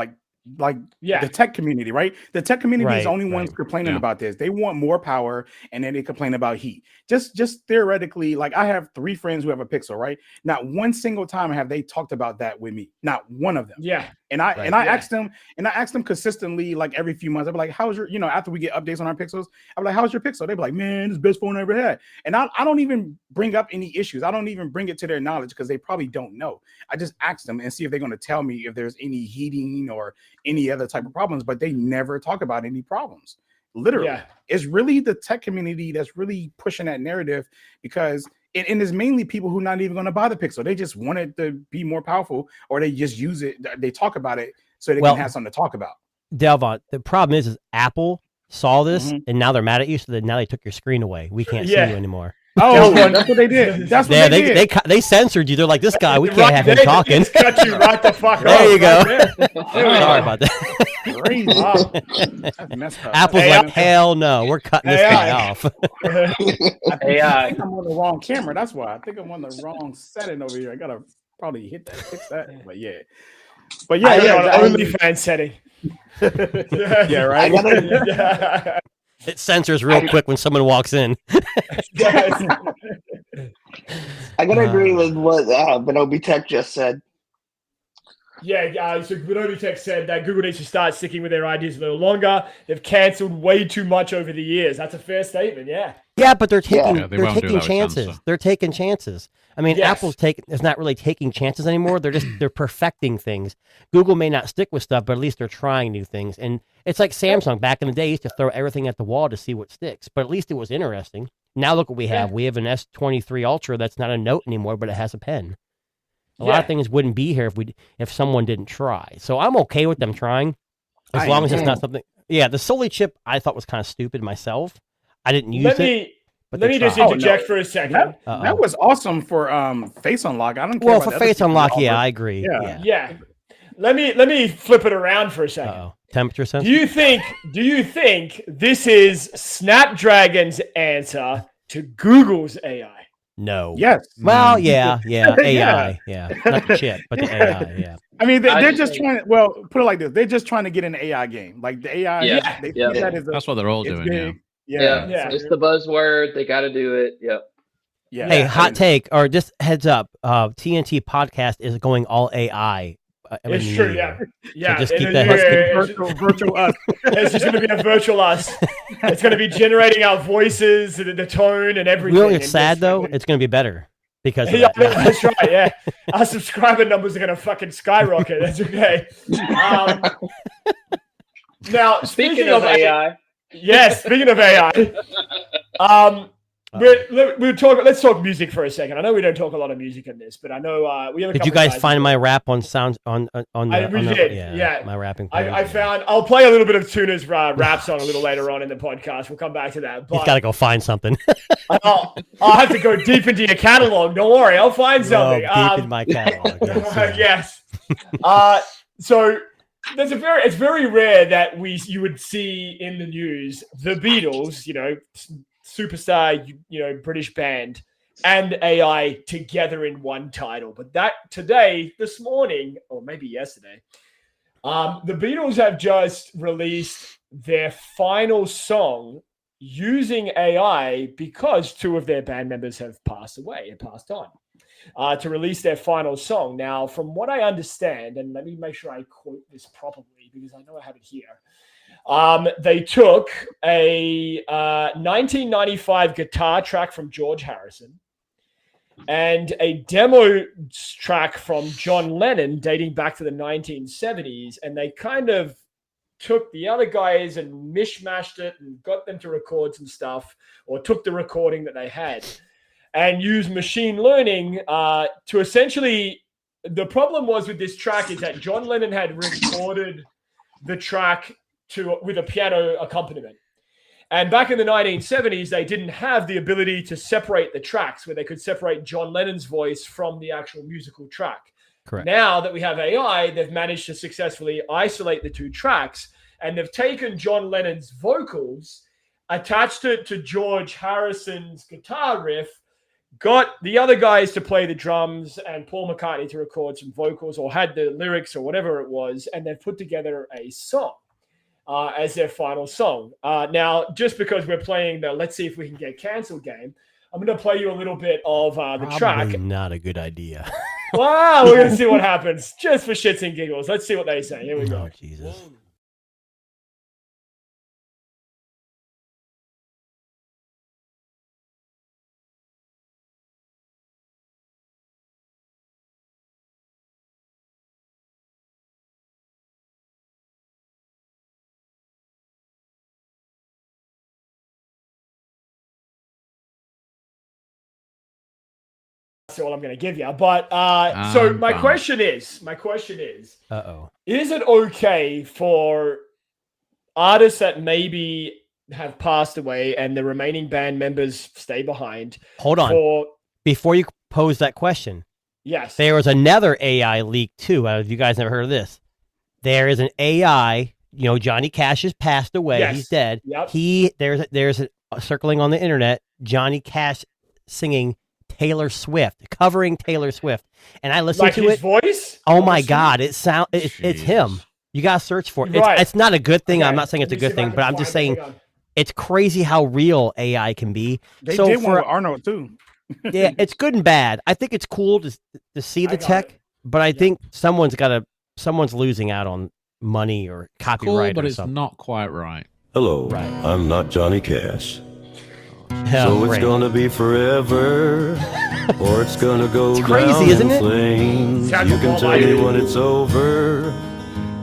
The tech community, right? The tech community is the only ones complaining about this. They want more power, and then they complain about heat. Just theoretically, like I have 3 friends who have a Pixel, right? Not one single time have they talked about that with me. Not one of them. Yeah. And I asked them consistently, like every few months. I'd be like, "How's your?" After we get updates on our Pixels, I'm like, "How's your Pixel?" They'd be like, "Man, it's the best phone I ever had." And I don't even bring up any issues. I don't even bring it to their knowledge because they probably don't know. I just ask them and see if they're going to tell me if there's any heating or any other type of problems. But they never talk about any problems. Literally, it's really the tech community that's really pushing that narrative because. And it's mainly people who are not even going to buy the Pixel. They just want it to be more powerful, or they just use it. They talk about it so they can have something to talk about. Delvon, the problem is Apple saw this and now they're mad at you. So now they took your screen away. We can't see you anymore. Oh, that's what they did. That's what they did. They censored you. They're like, this guy, we can't have him talking. Cut you right the fuck off. There you go. Sorry about that. Crazy. That's messed up. Apple's like, hell no, we're cutting this guy off. I think I'm on the wrong camera. That's why. I think I'm on the wrong setting over here. I gotta probably fix that. But yeah. OnlyFans setting. Yeah, right. It censors real quick when someone walks in. I gotta agree with what Benobi Tech just said. Yeah, so Benobi Tech said that Google needs to start sticking with their ideas a little longer. They've cancelled way too much over the years. That's a fair statement, yeah. Yeah, but they're taking chances. They're taking chances. I mean, Apple's is not really taking chances anymore. They're perfecting things. Google may not stick with stuff, but at least they're trying new things. And it's like Samsung back in the day used to throw everything at the wall to see what sticks. But at least it was interesting. Now look what we have. We have an S23 Ultra that's not a Note anymore, but it has a pen. A lot of things wouldn't be here if someone didn't try. So I'm okay with them trying, as long as it's not something. Yeah, the Soli chip I thought was kind of stupid myself. I didn't use it. Let me just interject for a second. That was awesome for Face Unlock. I don't care. Well, for Face Unlock, I agree. Yeah. Let me flip it around for a second. Temperature sensor. Do you think this is Snapdragon's answer to Google's AI? No. Yes. Well, yeah. AI. Yeah. Not the chip, but the AI. Yeah. I mean, they're just trying to. Well, put it like this: they're just trying to get in the AI game. Like the AI. That's what they're all doing. Yeah. It's the buzzword. They got to do it. Yep. Yeah. Hey, hot take, or just heads up: TNT podcast is going all AI. It's true, yeah. So just keep that virtual us. It's just going to be a virtual us. It's going to be generating our voices, the tone, and everything. You know what's sad, though? It's going to be better because of that. That's right, yeah. Our subscriber numbers are going to fucking skyrocket. That's okay. Now, speaking of AI. Yes, speaking of AI. Let's talk music for a second. I know we don't talk a lot of music in this, but I know we have. Did you guys find my rap on sound on we did. Yeah, my rapping. I found. I'll play a little bit of Tuna's rap song a little later on in the podcast. We'll come back to that. But he's got to go find something. I'll have to go deep into your catalog. Don't worry, I'll find something. Deep in my catalog. Yes. So it's very rare that you would see in the news the Beatles, superstar, British band, and AI together in one title. But that this morning, or maybe yesterday, the Beatles have just released their final song using AI because two of their band members have passed on, to release their final song. Now, from what I understand, and let me make sure I quote this properly because I know I have it here. They took a 1995 guitar track from George Harrison and a demo track from John Lennon dating back to the 1970s, and they kind of took the other guys and mishmashed it and got them to record some stuff, or took the recording that they had and used machine learning to essentially... The problem was with this track is that John Lennon had recorded the track with a piano accompaniment. And back in the 1970s, they didn't have the ability to separate the tracks where they could separate John Lennon's voice from the actual musical track. Correct. Now that we have AI, they've managed to successfully isolate the two tracks, and they've taken John Lennon's vocals, attached it to George Harrison's guitar riff, got the other guys to play the drums and Paul McCartney to record some vocals or had the lyrics or whatever it was, and they've put together a song as their final song. Now, just because we're playing the Let's See If We Can Get Cancelled game, I'm going to play you a little bit of the track. Probably not a good idea. Wow, we're going to see what happens, just for shits and giggles. Let's see what they say. Here we go. Oh, Jesus. All I'm going to give you, but so my question is, is it okay for artists that maybe have passed away and the remaining band members stay behind? Hold on, before you pose that question. Yes, there was another AI leak too. You guys never heard of this? There is an AI. Johnny Cash has passed away. Yes. He's dead. Yep. There's a circling on the internet. Johnny Cash singing Taylor Swift, covering Taylor Swift, and I listened to his voice. Oh my God, it's him. You gotta search for it. Right. It's not a good thing. Okay. I'm not saying it's a good thing, but I'm just saying it's crazy how real AI can be. They did one with Arnold too. Yeah, it's good and bad. I think it's cool to see the tech, but I think someone's losing out on money or copyright. Cool, but or it's something. Not quite right. Hello, right. I'm not Johnny Cash. So it's gonna be forever, or it's gonna go it's crazy, down isn't in it? flames. You can tell me when it's over,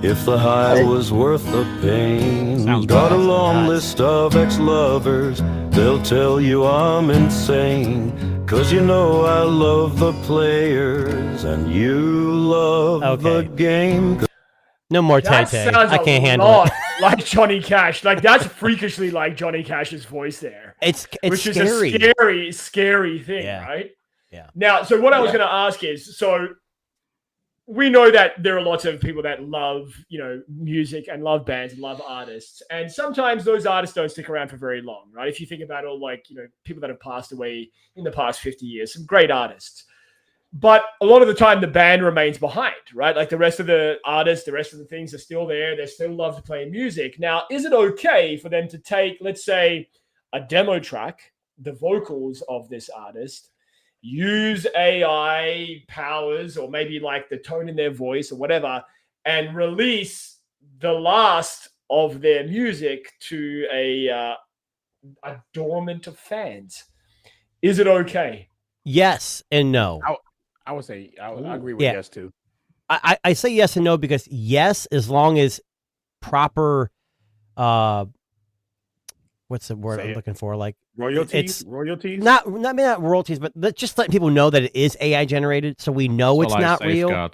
if the high was worth the pain. Got a long list of ex-lovers, they'll tell you I'm insane. 'Cause I love the players, and you love the game. No more Tay-Tay. I can't handle it. Like Johnny Cash. Like, that's freakishly like Johnny Cash's voice there. It's which scary. is a scary, scary thing, right? Yeah. Now, so what I was going to ask is, so we know that there are lots of people that love, music and love bands and love artists. And sometimes those artists don't stick around for very long, right? If you think about all people that have passed away in the past 50 years, some great artists. But a lot of the time, the band remains behind, right? Like the rest of the artists, the rest of the things are still there. They still love to play music. Now, is it okay for them to take, let's say, a demo track, the vocals of this artist, use AI powers or maybe like the tone in their voice or whatever, and release the last of their music to a dormant of fans? Is it okay? Yes and no. I would say I agree with yes too. I say yes and no because yes, as long as proper what's the word I'm looking for? Like royalties. Not royalties, but just letting people know that it is AI generated, so we know it's not real.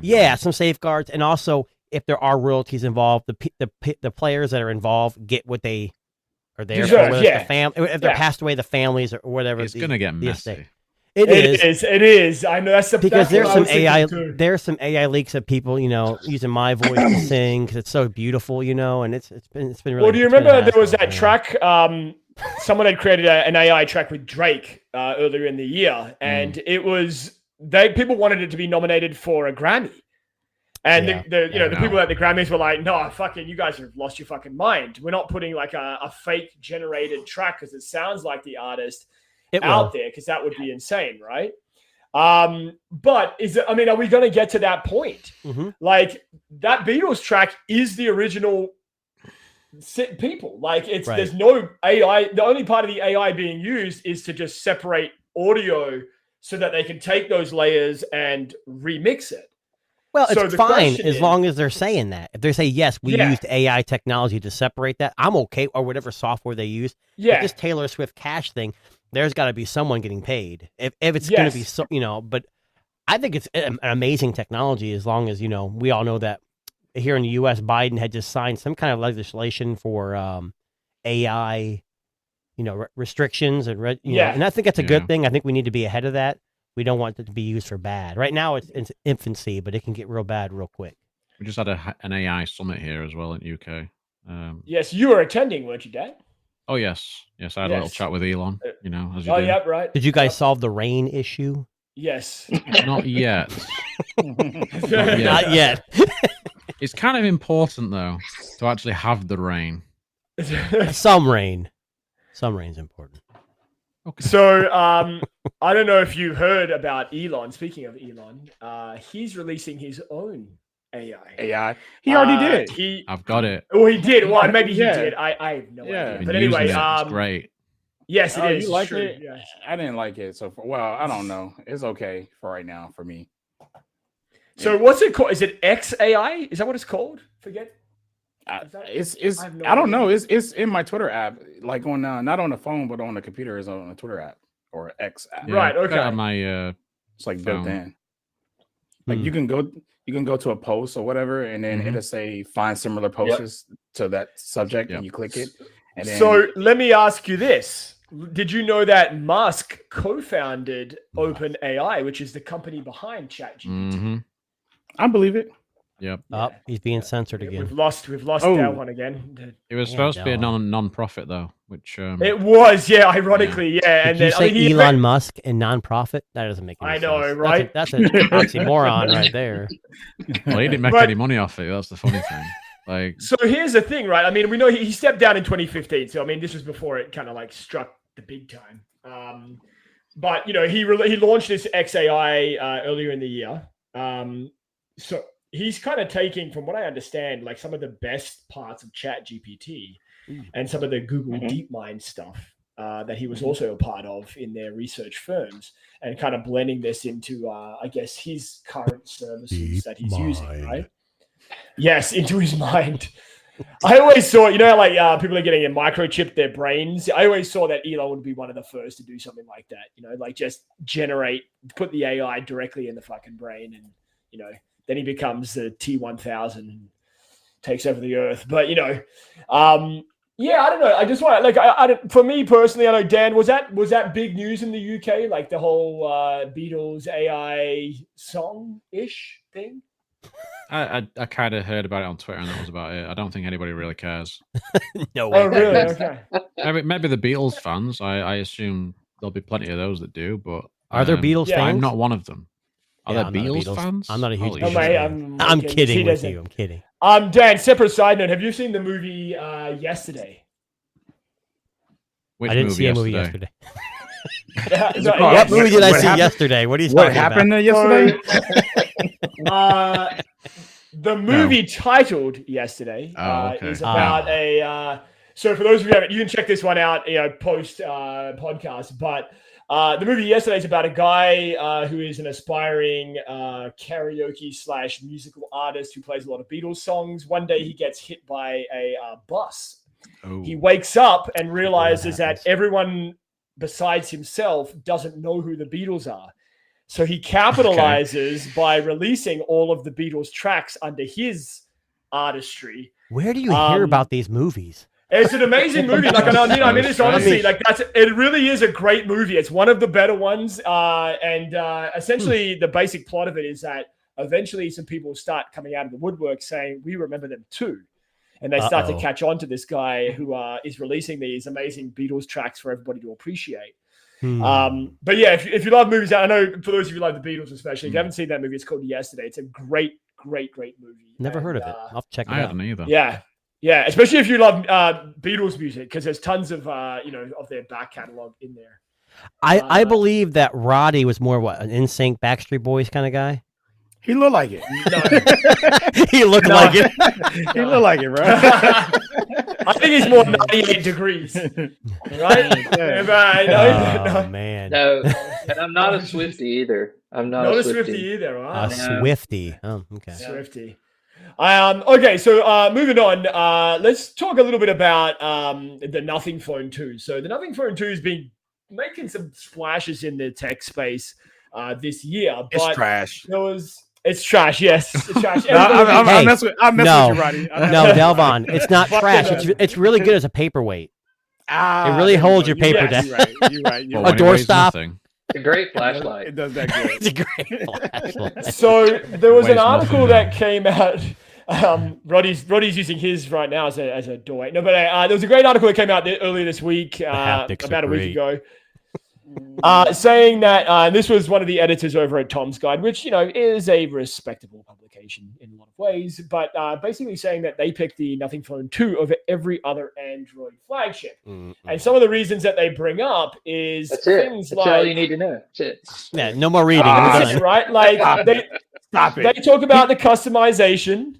Yeah, some safeguards, and also if there are royalties involved, the players that are involved get what they are there for. If they're passed away, the families or whatever. It's going to get messy. It is. I know that's because there's some AI. There's some AI leaks of people, using my voice to sing because it's so beautiful, and it's been really. Well, do you remember there was that track? Someone had created an AI track with Drake earlier in the year, and it was people wanted it to be nominated for a Grammy, and the people at the Grammys were like, "No, fucking, you guys have lost your fucking mind. We're not putting like a fake generated track because it sounds like the artist." Out there because that would be insane, right? But are we going to get to that point? Mm-hmm. Like that Beatles track is the original people. Like there's no AI. The only part of the AI being used is to just separate audio so that they can take those layers and remix it. Well, it's fine as long as they're saying that. If they say, yes, we used AI technology to separate that, I'm okay, or whatever software they use. Yeah. But this Taylor Swift cash thing, there's got to be someone getting paid. If it's going to be, but I think it's an amazing technology as long as, we all know that here in the U.S., Biden had just signed some kind of legislation for AI, restrictions and, and I think that's a good thing. I think we need to be ahead of that. We don't want it to be used for bad. Right now, it's infancy, but it can get real bad real quick. We just had an AI summit here as well in UK. Yes, you were attending, weren't you, Dad? Oh, yes. Yes, I had a little chat with Elon, as you do. Yeah, right. Did you guys solve the rain issue? Yes. Not yet. Not yet. It's kind of important, though, to actually have the rain. Some rain. Some rain's important. Okay. So, I don't know if you heard about Elon. Speaking of Elon, he's releasing his own AI. He already did. I've got it. Oh, he did. Well, maybe he did. I have no idea. Been but anyway, it's great. Yes, it is. You like true. it? Yeah. I didn't like it. So, I don't know. It's okay for right now for me. So, what's it called? Is it XAI? Is that what it's called? Forget. I don't know. It's in my Twitter app, like on not on the phone, but on the computer. Is on the Twitter app or X app. Yeah, right. Okay. On my it's like built in. Like you can go to a post or whatever, and then it'll say find similar posts to that subject, and you click it. And then... So let me ask you this: did you know that Musk co-founded OpenAI, which is the company behind ChatGPT? Mm-hmm. I believe it. Yep. He's being censored again. We've lost that one again. It was supposed to be a non-profit though, which it was, ironically, And then you say Elon Musk and non-profit? That doesn't make any sense. I know, right? That's an oxymoron right there. Well, he didn't make any money off it. That's the funny thing. So here's the thing, right? I mean, we know he stepped down in 2015. So I mean, this was before it kind of like struck the big time. But he launched this XAI earlier in the year. So he's kind of taking, from what I understand, like some of the best parts of ChatGPT and some of the Google DeepMind stuff that he was also a part of in their research firms, and kind of blending this into, I guess, his current services that he's using, right? Yes, into his mind. I always saw, like people are getting a microchip their brains. I always saw that Elon would be one of the first to do something like that, like just put the AI directly in the fucking brain, and, then he becomes the T-1000 and takes over the earth. But, I don't know. I just want for me personally, I know, Dan, was that big news in the UK? Like the whole Beatles AI song-ish thing? I kind of heard about it on Twitter, and that was about it. I don't think anybody really cares. No way. Oh, really? Okay. Maybe the Beatles fans. I assume there'll be plenty of those that do, but are there Beatles fans? I'm not one of them. Are there I'm Beatles fans? I'm not a huge Beatles fan. I'm kidding with you. I'm kidding. Dan, separate side note, have you seen the movie Yesterday? Which I didn't see a movie yesterday? What movie did I see yesterday? What are you talking about? What happened yesterday? The movie titled Yesterday is about a... so for those of you who haven't, you can check this one out, post podcast, but The movie yesterday is about a guy who is an aspiring karaoke / musical artist who plays a lot of Beatles songs. One day he gets hit by a bus. Oh. He wakes up and realizes that everyone besides himself doesn't know who the Beatles are. So he capitalizes by releasing all of the Beatles tracks under his artistry. Where do you hear about these movies? It's an amazing movie. Like, I mean, it's honestly like it really is a great movie. It's one of the better ones. Essentially, the basic plot of it is that eventually some people start coming out of the woodwork saying, "We remember them too," and they start to catch on to this guy who is releasing these amazing Beatles tracks for everybody to appreciate. But yeah, if you love movies, I know for those of you who love the Beatles, especially, if you haven't seen that movie, it's called Yesterday. It's a great movie. Never heard of it. I'll check it out. I haven't either. Yeah, especially if you love Beatles music, because there's tons of of their back catalog in there. I believe that Roddy was more an NSYNC Backstreet Boys kind of guy. He looked like it. He looked like it. He looked like it, bro. I think he's more 98 degrees, right? Oh man. No, and I'm not a Swiftie either. I'm not a Swiftie either. Right? A Swiftie. Oh, okay. Swiftie. Okay, so moving on, let's talk a little bit about the Nothing Phone 2. So the Nothing Phone 2 has been making some splashes in the tech space this year. But it's trash. It's trash, yes. It's trash. I'm messing with you, Roddy. No, Delvon, it's not trash. It's really good as a paperweight. It really holds your paper down. You're right. A doorstop. It's a great flashlight. It does that good. It's a great flashlight. So there was an article that came out. Roddy's using his right now as a doorway. No, but there was a great article that came out earlier this week, about a week ago, saying that this was one of the editors over at Tom's Guide, which is a respectable publication in a lot of ways, but basically saying that they picked the Nothing Phone 2 over every other Android flagship. And some of the reasons that they bring up is things like all you need to know. That's it. Yeah, no more reading. Right? Like Stop it. They talk about the customization,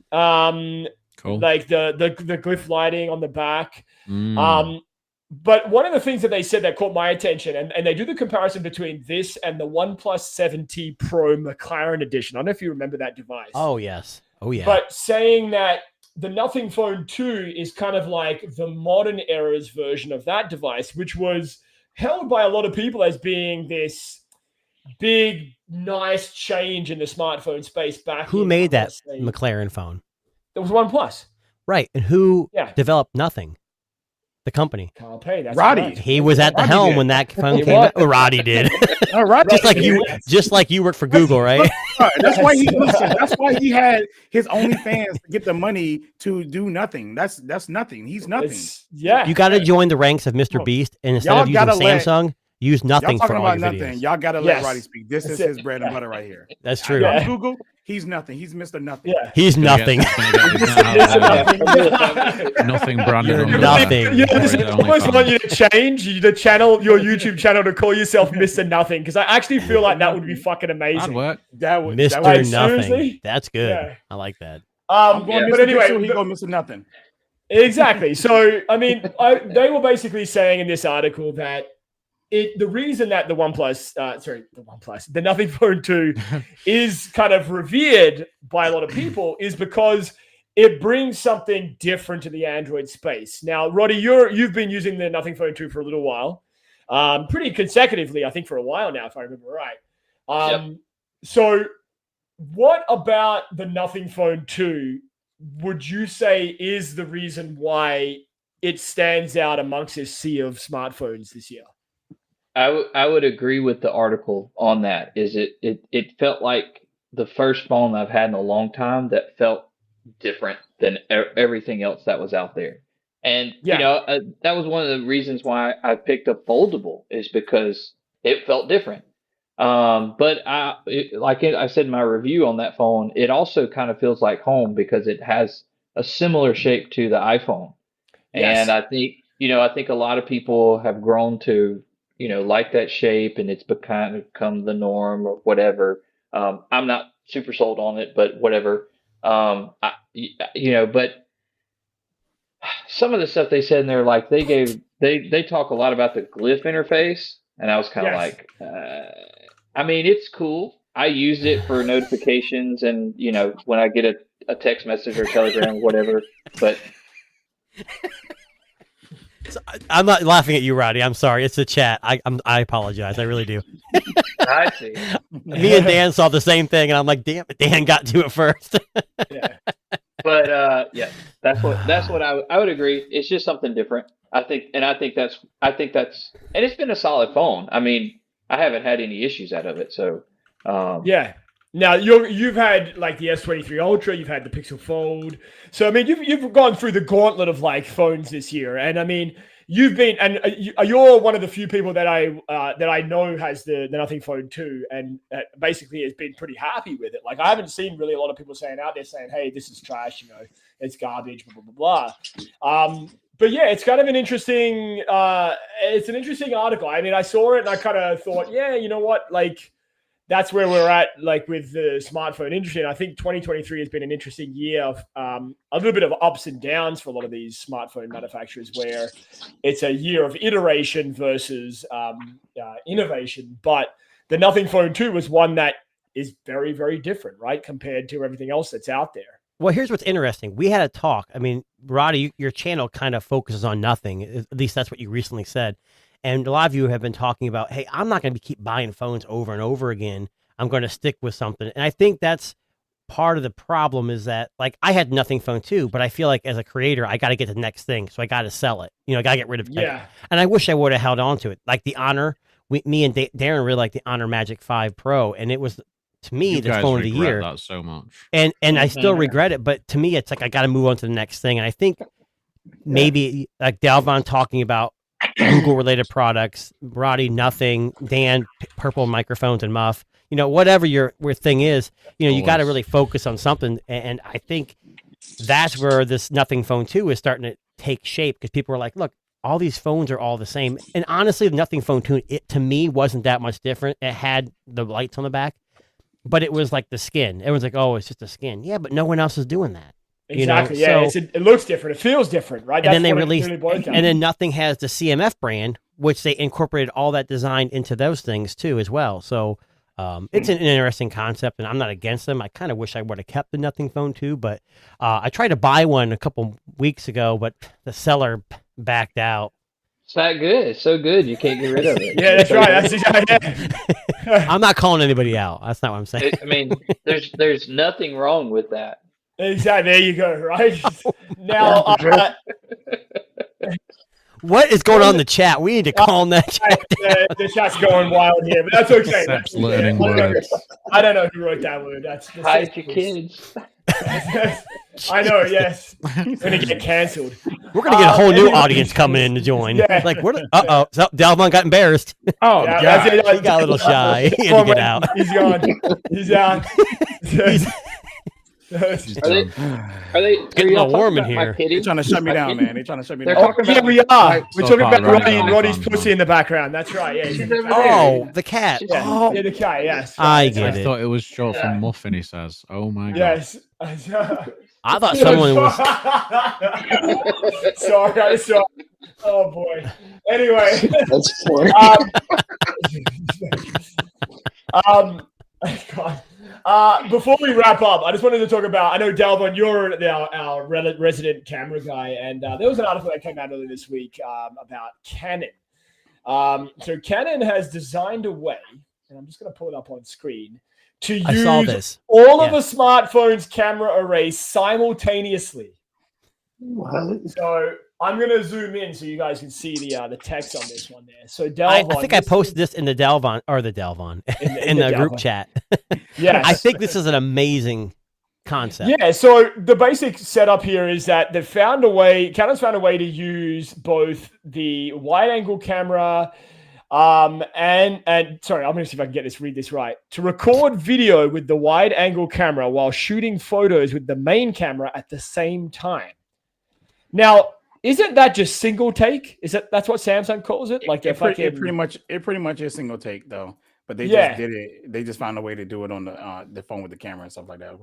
cool. Like the glyph lighting on the back. But one of the things that they said that caught my attention, and they do the comparison between this and the OnePlus 7T Pro McLaren edition. I don't know if you remember that device. Oh, yes. Oh, yeah. But saying that the Nothing Phone 2 is kind of like the modern era's version of that device, which was held by a lot of people as being this big, nice change in the smartphone space back. Who made that McLaren phone? It was OnePlus. Right. And who developed Nothing? The company. Carl Pei, that's Roddy. Right. He was at the helm when that phone came out. Roddy did. Just like you work for Google, right? That's why he had his OnlyFans to get the money to do nothing. That's nothing. He's nothing. You got to join the ranks of Mr. Beast, and instead of using Samsung, use Nothing for all your videos. Y'all got to let Roddy speak. This is his bread and butter right here. That's true. Google. He's nothing. He's Mr. Nothing. Yeah. He's nothing. Nothing branded on nothing. I almost want you to change your YouTube channel to call yourself Mr. Nothing, because I actually feel like that would be fucking amazing. That would Mr. Nothing. Seriously? That's good. Yeah. I like that. But anyway, he go Mr. Nothing. Exactly. So I mean, they were basically saying in this article that the reason that the Nothing Phone 2 is kind of revered by a lot of people is because it brings something different to the Android space. Now, Roddy, you've been using the Nothing Phone 2 for a little while, pretty consecutively, I think for a while now, if I remember right. So what about the Nothing Phone 2 would you say is the reason why it stands out amongst this sea of smartphones this year? I would agree with the article on that. It felt like the first phone I've had in a long time that felt different than everything else that was out there. And that was one of the reasons why I picked up foldable, is because it felt different. But like I said in my review on that phone, it also kind of feels like home because it has a similar shape to the iPhone. Yes. And I think a lot of people have grown to like that shape, and it's become the norm or whatever. I'm not super sold on it, but whatever. But some of the stuff they said in there, like they talk a lot about the glyph interface, And I was kind of like, I mean, it's cool. I use it for notifications and, you know, when I get a text message or telegram, whatever. But so, I'm not laughing at you, Roddy. I'm sorry. It's the chat. I apologize. I really do. I see. Me and Dan saw the same thing, and I'm like, damn it, Dan got to it first. Yeah. But yeah, that's what I would agree. It's just something different. I think that's, and it's been a solid phone. I mean, I haven't had any issues out of it. So, yeah. Now you've had like the S23 Ultra, you've had the Pixel Fold. So I mean, you've gone through the gauntlet of like phones this year, and I mean, you've been, and you're one of the few people that I know has the Nothing Phone 2, and basically has been pretty happy with it. Like I haven't seen really a lot of people saying, hey, this is trash, you know, it's garbage, blah blah blah. But yeah, it's kind of an interesting, it's an interesting article. I mean, I saw it and I kind of thought, yeah, you know what, like. That's where we're at, like with the smartphone industry. And I think 2023 has been an interesting year of a little bit of ups and downs for a lot of these smartphone manufacturers, where it's a year of iteration versus innovation. But the Nothing Phone 2 was one that is very, very different, right, compared to everything else that's out there. Well, here's what's interesting. We had a talk. I mean, Roddy, your channel kind of focuses on nothing. At least that's what you recently said. And a lot of you have been talking about, hey, I'm not going to keep buying phones over and over again. I'm going to stick with something. And I think that's part of the problem, is that, like, I had Nothing Phone 2, but I feel like as a creator, I got to get the next thing. So I got to sell it. You know, I got to get rid of it. Yeah. And I wish I would have held on to it. Like the Honor, me and Darren really like the Honor Magic 5 Pro. And it was, to me, the phone of the year. That so much. And I still regret it. But to me, it's like I got to move on to the next thing. And I think maybe like Dalvon talking about Google-related products, Roddy, Nothing, Dan, Purple Microphones and Muff, you know, whatever your thing is, you know, you got to really focus on something. And I think that's where this Nothing Phone 2 is starting to take shape, because people are like, look, all these phones are all the same. And honestly, the Nothing Phone 2, it to me wasn't that much different. It had the lights on the back, but it was like the skin. Everyone's like, oh, it's just a skin. Yeah, but no one else is doing that. Exactly. You know? Yeah, it looks different. It feels different, right? And then they released, and then Nothing has the CMF brand, which they incorporated all that design into those things too, as well. So it's an interesting concept, and I'm not against them. I kind of wish I would have kept the Nothing Phone 2, but I tried to buy one a couple weeks ago, but the seller backed out. It's that good. It's so good, you can't get rid of it. Yeah, that's right. That's I'm not calling anybody out. That's not what I'm saying. I mean, there's nothing wrong with that. Exactly. There you go. Right now. What is going on in the chat? We need to calm that chat down. The chat's going wild here, but that's okay. That's learning words. I don't know who wrote that word. That's hide your kids. I know. Yes, gonna get cancelled. We're gonna get a whole new audience coming in to join. Yeah. Like, what? So Dalvon got embarrassed. Oh, yeah, he got a little shy. He had to get out. He's gone. He's out. Are they getting a little warm in here? They're trying to shut me down, man. They're trying to shut me down. Yeah, we are. We're talking about Roddy's pussy in the background. That's right. Yeah. Oh, the cat. Yeah, oh. Yeah, the cat. Yes. I get it. I thought it was short for muffin. He says, "Oh my god." Yes. I thought someone was. Sorry. Oh boy. Anyway. That's funny. God. Before we wrap up, I just wanted to talk about, I know, Dalvon, you're our resident camera guy, and there was an article that came out earlier this week about Canon. So Canon has designed a way, and I'm just going to pull it up on screen, to use all of a smartphone's camera arrays simultaneously. What? So I'm going to zoom in so you guys can see the text on this one there. So Dalvon, I think I posted this in the Dalvon in the group chat. Yes. I think this is an amazing concept. Yeah, so the basic setup here is that Canon's found a way to use both the wide angle camera and sorry, I'm going to see if I can read this right. To record video with the wide angle camera while shooting photos with the main camera at the same time. Now, isn't that just single take? That's what Samsung calls it? Like it pretty much is single take though. But they just did it. They just found a way to do it on the phone with the camera and stuff like that.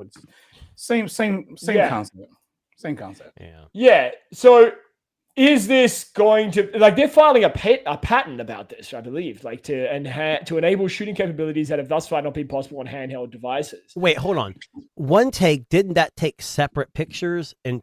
Same concept. Same concept. Yeah. So Is this going to like they're filing a patent about this? I believe, like to enable shooting capabilities that have thus far not been possible on handheld devices. Wait, hold on. One take, didn't that take separate pictures and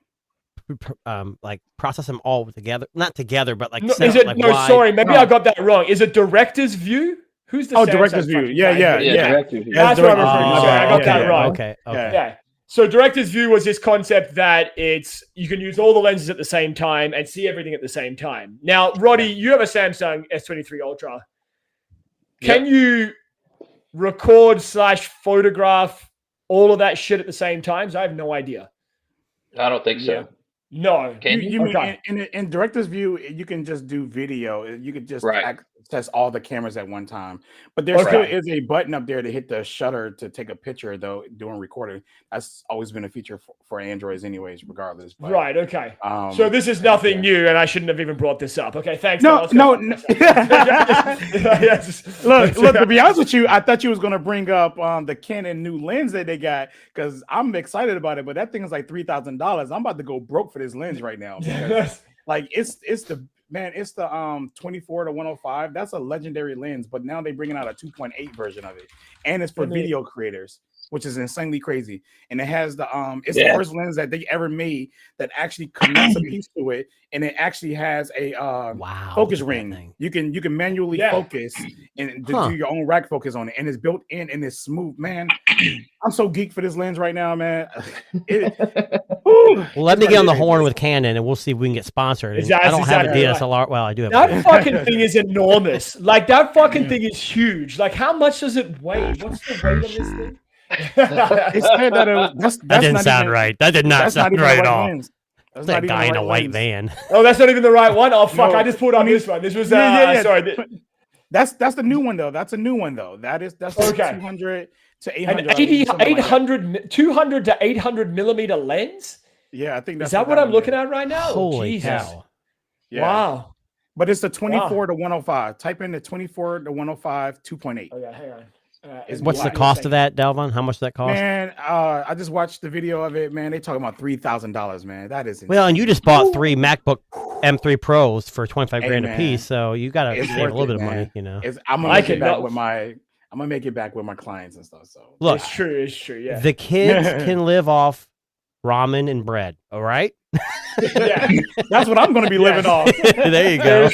like process them all together? Not together, but like. No, sorry, maybe I got that wrong. Is it director's view? Who's the director's view? Yeah. Director's view. That's what I'm referring to. I got that wrong. Okay. Yeah. So director's view was this concept that you can use all the lenses at the same time and see everything at the same time. Now, Roddy, you have a Samsung S23 Ultra. Can you record / photograph all of that shit at the same time? So I have no idea. I don't think so. No. Can you mean in director's view, you can just do video. You could just access all the cameras at one time. But there still is a button up there to hit the shutter to take a picture, though, during recording. That's always been a feeture for Androids anyways, regardless. But, right, okay. So this is nothing new, and I shouldn't have even brought this up. Okay, thanks. No. Look, to be honest with you, I thought you was going to bring up the Canon new lens that they got, because I'm excited about it, but that thing is like $3,000. I'm about to go broke for this lens right now. Because, like, it's the 24 to 105. That's a legendary lens, but now they're bringing out a 2.8 version of it, and it's for video creators, which is insanely crazy. And it has the the first lens that they ever made that actually connects a piece to it, and it actually has a focus ring. You can manually focus and do your own rack focus on it, and it's built in and it's smooth. Man, I'm so geeked for this lens right now, man. Well, let me get on the horn with Canon, and we'll see if we can get sponsored. I don't have a DSLR. Well, I do have. That fucking thing is enormous. Like, that fucking thing is huge. Like, how much does it weigh? What's the weight of this thing? That didn't sound right. That did not sound right at all. That's that guy in a white van. Oh, that's not even the right one. Oh fuck! I just pulled on this one. This was sorry. That's the new one though. That's a new one though. That's okay. 200 to 800. 200 to 800 millimeter lens. Yeah, I think that's. Is that what I'm looking at right now? Holy cow! Yeah. Wow. But it's the 24 to 105. Type in the 24 to 105 2.8. Oh yeah, hang on. What's the cost of that, Delvon? How much does that cost? Man, I just watched the video of it. Man, they talking about $3,000. Man, that is insane. Well, and you just bought 3 MacBook M3 Pros for 25 grand a piece, so you got to save a little bit of money. You know, I'm gonna make it back with my clients and stuff. So look, it's true. Yeah, the kids can live off ramen and bread. All right. Yeah, that's what I'm going to be living off. There you go.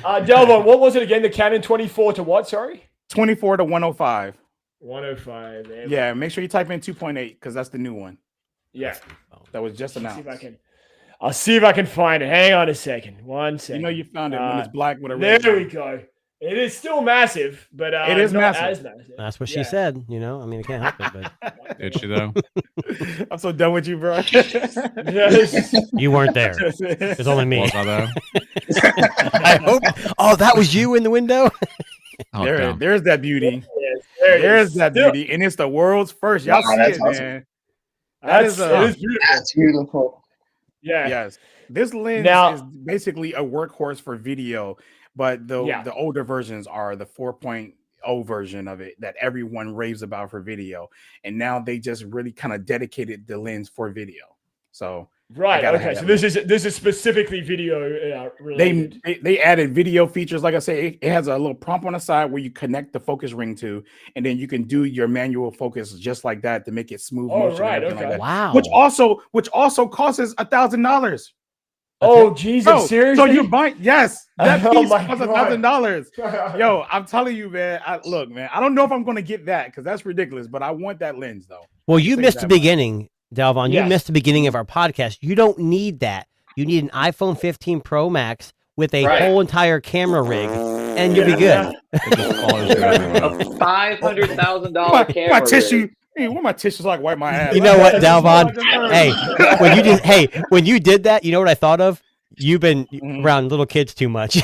Delvon, what was it again? The Canon 24 to what? Sorry, 24 to 105. 105. Man. Yeah, make sure you type in 2.8 because that's the new one. Yeah, that was just announced. I'll see if I can find it. Hang on a second. 1 second. You know you found it when it's black with a red. There we go. It is still massive, but it is not massive. as massive. That's what she said. You know, I mean, I can't help it. But did she though? I'm so done with you, bro. You weren't there. It's only me. Was I there? I hope. Oh, that was you in the window. There's that beauty. There's that beauty, and it's the world's first. Y'all see it, awesome. man. It is beautiful. That's beautiful. Yeah. Yes. This lens is basically a workhorse for video. But the older versions are the 4.0 version of it that everyone raves about for video. And now they just really kind of dedicated the lens for video. So right. Okay. So this is specifically video related. They added video features. Like I say, it has a little prompt on the side where you connect the focus ring to, and then you can do your manual focus just like that to make it smooth motion. Right. Okay. Like that. Wow. Which also costs $1,000. Oh Jesus! Seriously? So you buy that piece costs $1,000. Yo, I'm telling you, man. Look, man. I don't know if I'm going to get that because that's ridiculous, but I want that lens though. Well, you missed the beginning, Delvon. You missed the beginning of our podcast. You don't need that. You need an iPhone 15 Pro Max with a whole entire camera rig, and you'll be good. A $500,000 camera. My tissue. Hey, what my tissues like? Wipe my ass. You know what, Delvon? When you did that, you know what I thought of? You've been around little kids too much.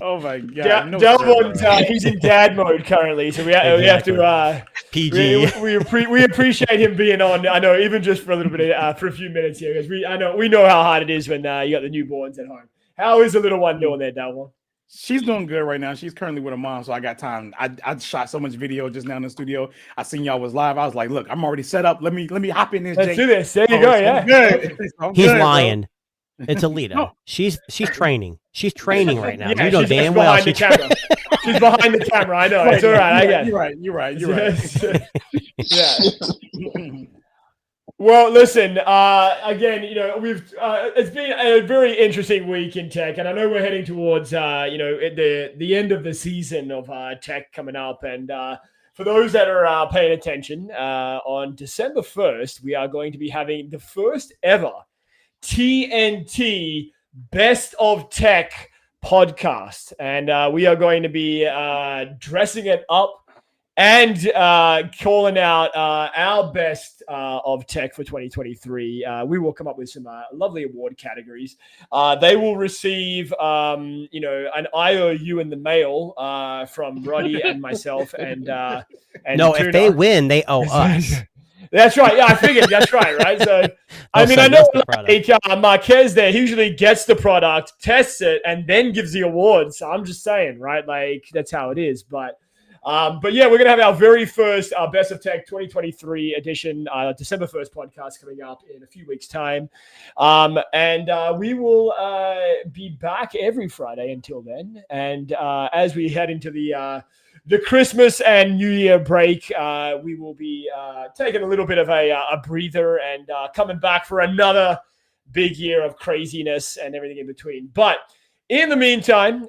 Oh my god! Delvon, he's in dad mode currently, so we have to PG. We appreciate him being on. I know, even just for a little bit, for a few minutes here, because we know how hard it is when you got the newborns at home. How is the little one doing there, Delvon? She's doing good right now. She's currently with her mom, so I got time. I shot so much video just now in the studio. I seen y'all was live. I was like, look, I'm already set up. Let me hop in this. Let's do this. There you go. Yeah. He's lying. Bro. It's Alita. No. She's training. She's training right now. You know damn well she's behind the camera. I know. It's all right. I get it. You're right. Yeah. Well, listen, again, it's been a very interesting week in tech, and I know we're heading towards, the end of the season of tech coming up. And for those that are paying attention, on December 1st, we are going to be having the first ever TNT Best of Tech podcast. And we are going to be dressing it up and calling out our best of tech for 2023. We will come up with some lovely award categories. They will receive, an IOU in the mail from Roddy and myself. And no, Tuna. If they win, they owe us. That's right. Yeah, I figured. That's right. So, I know Marquez there usually gets the product, tests it, and then gives the award. So I'm just saying, right? Like, that's how it is. But yeah, we're going to have our very first Best of Tech 2023 edition, December 1st podcast coming up in a few weeks' time. And we will be back every Friday until then. And as we head into the Christmas and New Year break, we will be taking a little bit of a breather and coming back for another big year of craziness and everything in between. But in the meantime,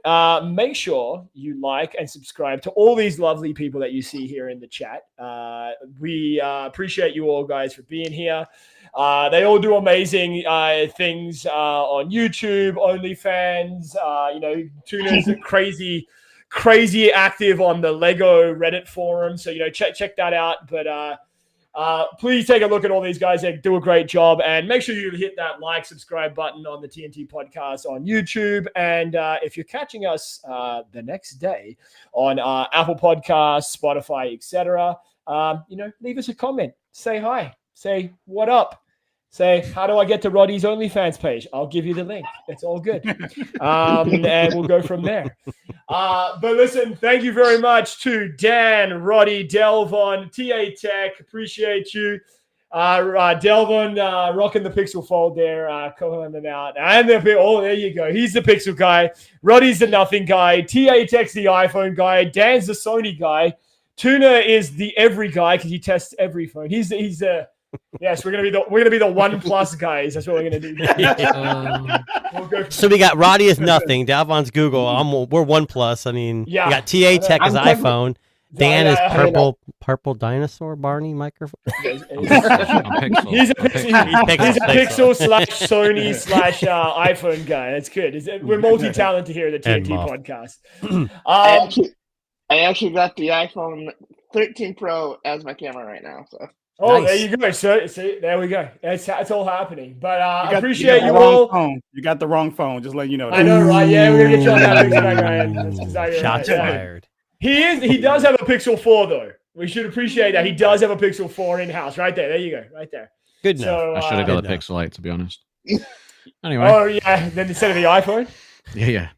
make sure you like and subscribe to all these lovely people that you see here in the chat. We appreciate you all guys for being here. They all do amazing things on YouTube, OnlyFans. Tuna's crazy active on the Lego Reddit forum. So, check that out. But please take a look at all these guys. They do a great job. And make sure you hit that subscribe button on the TNT podcast on YouTube. And if you're catching us the next day on Apple Podcasts, Spotify, etc., leave us a comment. Say hi. Say what up. Say, how do I get to Roddy's OnlyFans page? I'll give you the link. It's all good. And we'll go from there. But listen, thank you very much to Dan, Roddy, Delvon, TA Tech. Appreciate you. Delvon rocking the Pixel Fold there, calling them out. And there you go. He's the Pixel guy. Roddy's the nothing guy. TA Tech's the iPhone guy. Dan's the Sony guy. Tuna is the every guy because he tests every phone. He's Yes, we're gonna be the OnePlus guys. That's what we're gonna do. So we got Roddy is nothing. Dalvon's Google. We're OnePlus. I mean, we got TA Tech as iPhone. Dan is purple dinosaur. Barney microphone. He's a Pixel / Sony / iPhone guy. That's good. We're multi-talented here at the TNT podcast. I actually got the iPhone 13 Pro as my camera right now. So. Oh, nice. There you go. So, see, there we go. It's all happening. But I appreciate you all. Phone. You got the wrong phone. Just letting you know. I know, right? Yeah, we're gonna get you on that picture back, Ryan. That's exactly Shots fired. He does have a Pixel 4 though. We should appreciate that. He does have a Pixel 4 in house. Right there. There you go. Right there. Good enough. So, I should have got a Pixel 8 to be honest. Anyway. Oh yeah. Then instead of the iPhone. Yeah.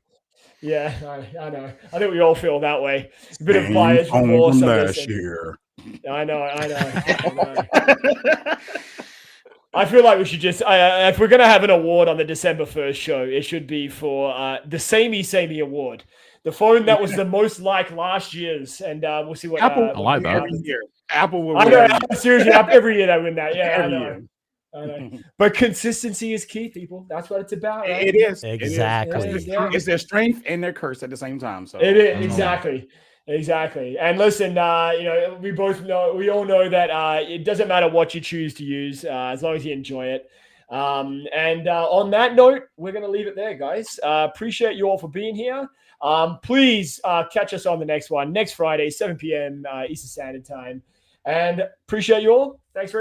Yeah, I know. I think we all feel that way. A bit of bias remorse last year. I know. I feel like we should just, if we're going to have an award on the December 1st show, it should be for the Samey Award. The phone that was the most like last year's. And we'll see what Apple. I like that. Every year. Apple will win. I know, seriously, every year they win that. Yeah, I know. But consistency is key, people. That's what it's about. Right? It is. Exactly. It's their strength and their curse at the same time. So it is exactly. And listen, we all know that it doesn't matter what you choose to use, as long as you enjoy it. And on that note, we're going to leave it there, guys. Appreciate you all for being here. Please catch us on the next one next Friday, 7 p.m. Eastern Standard Time. And appreciate you all. Thanks very much.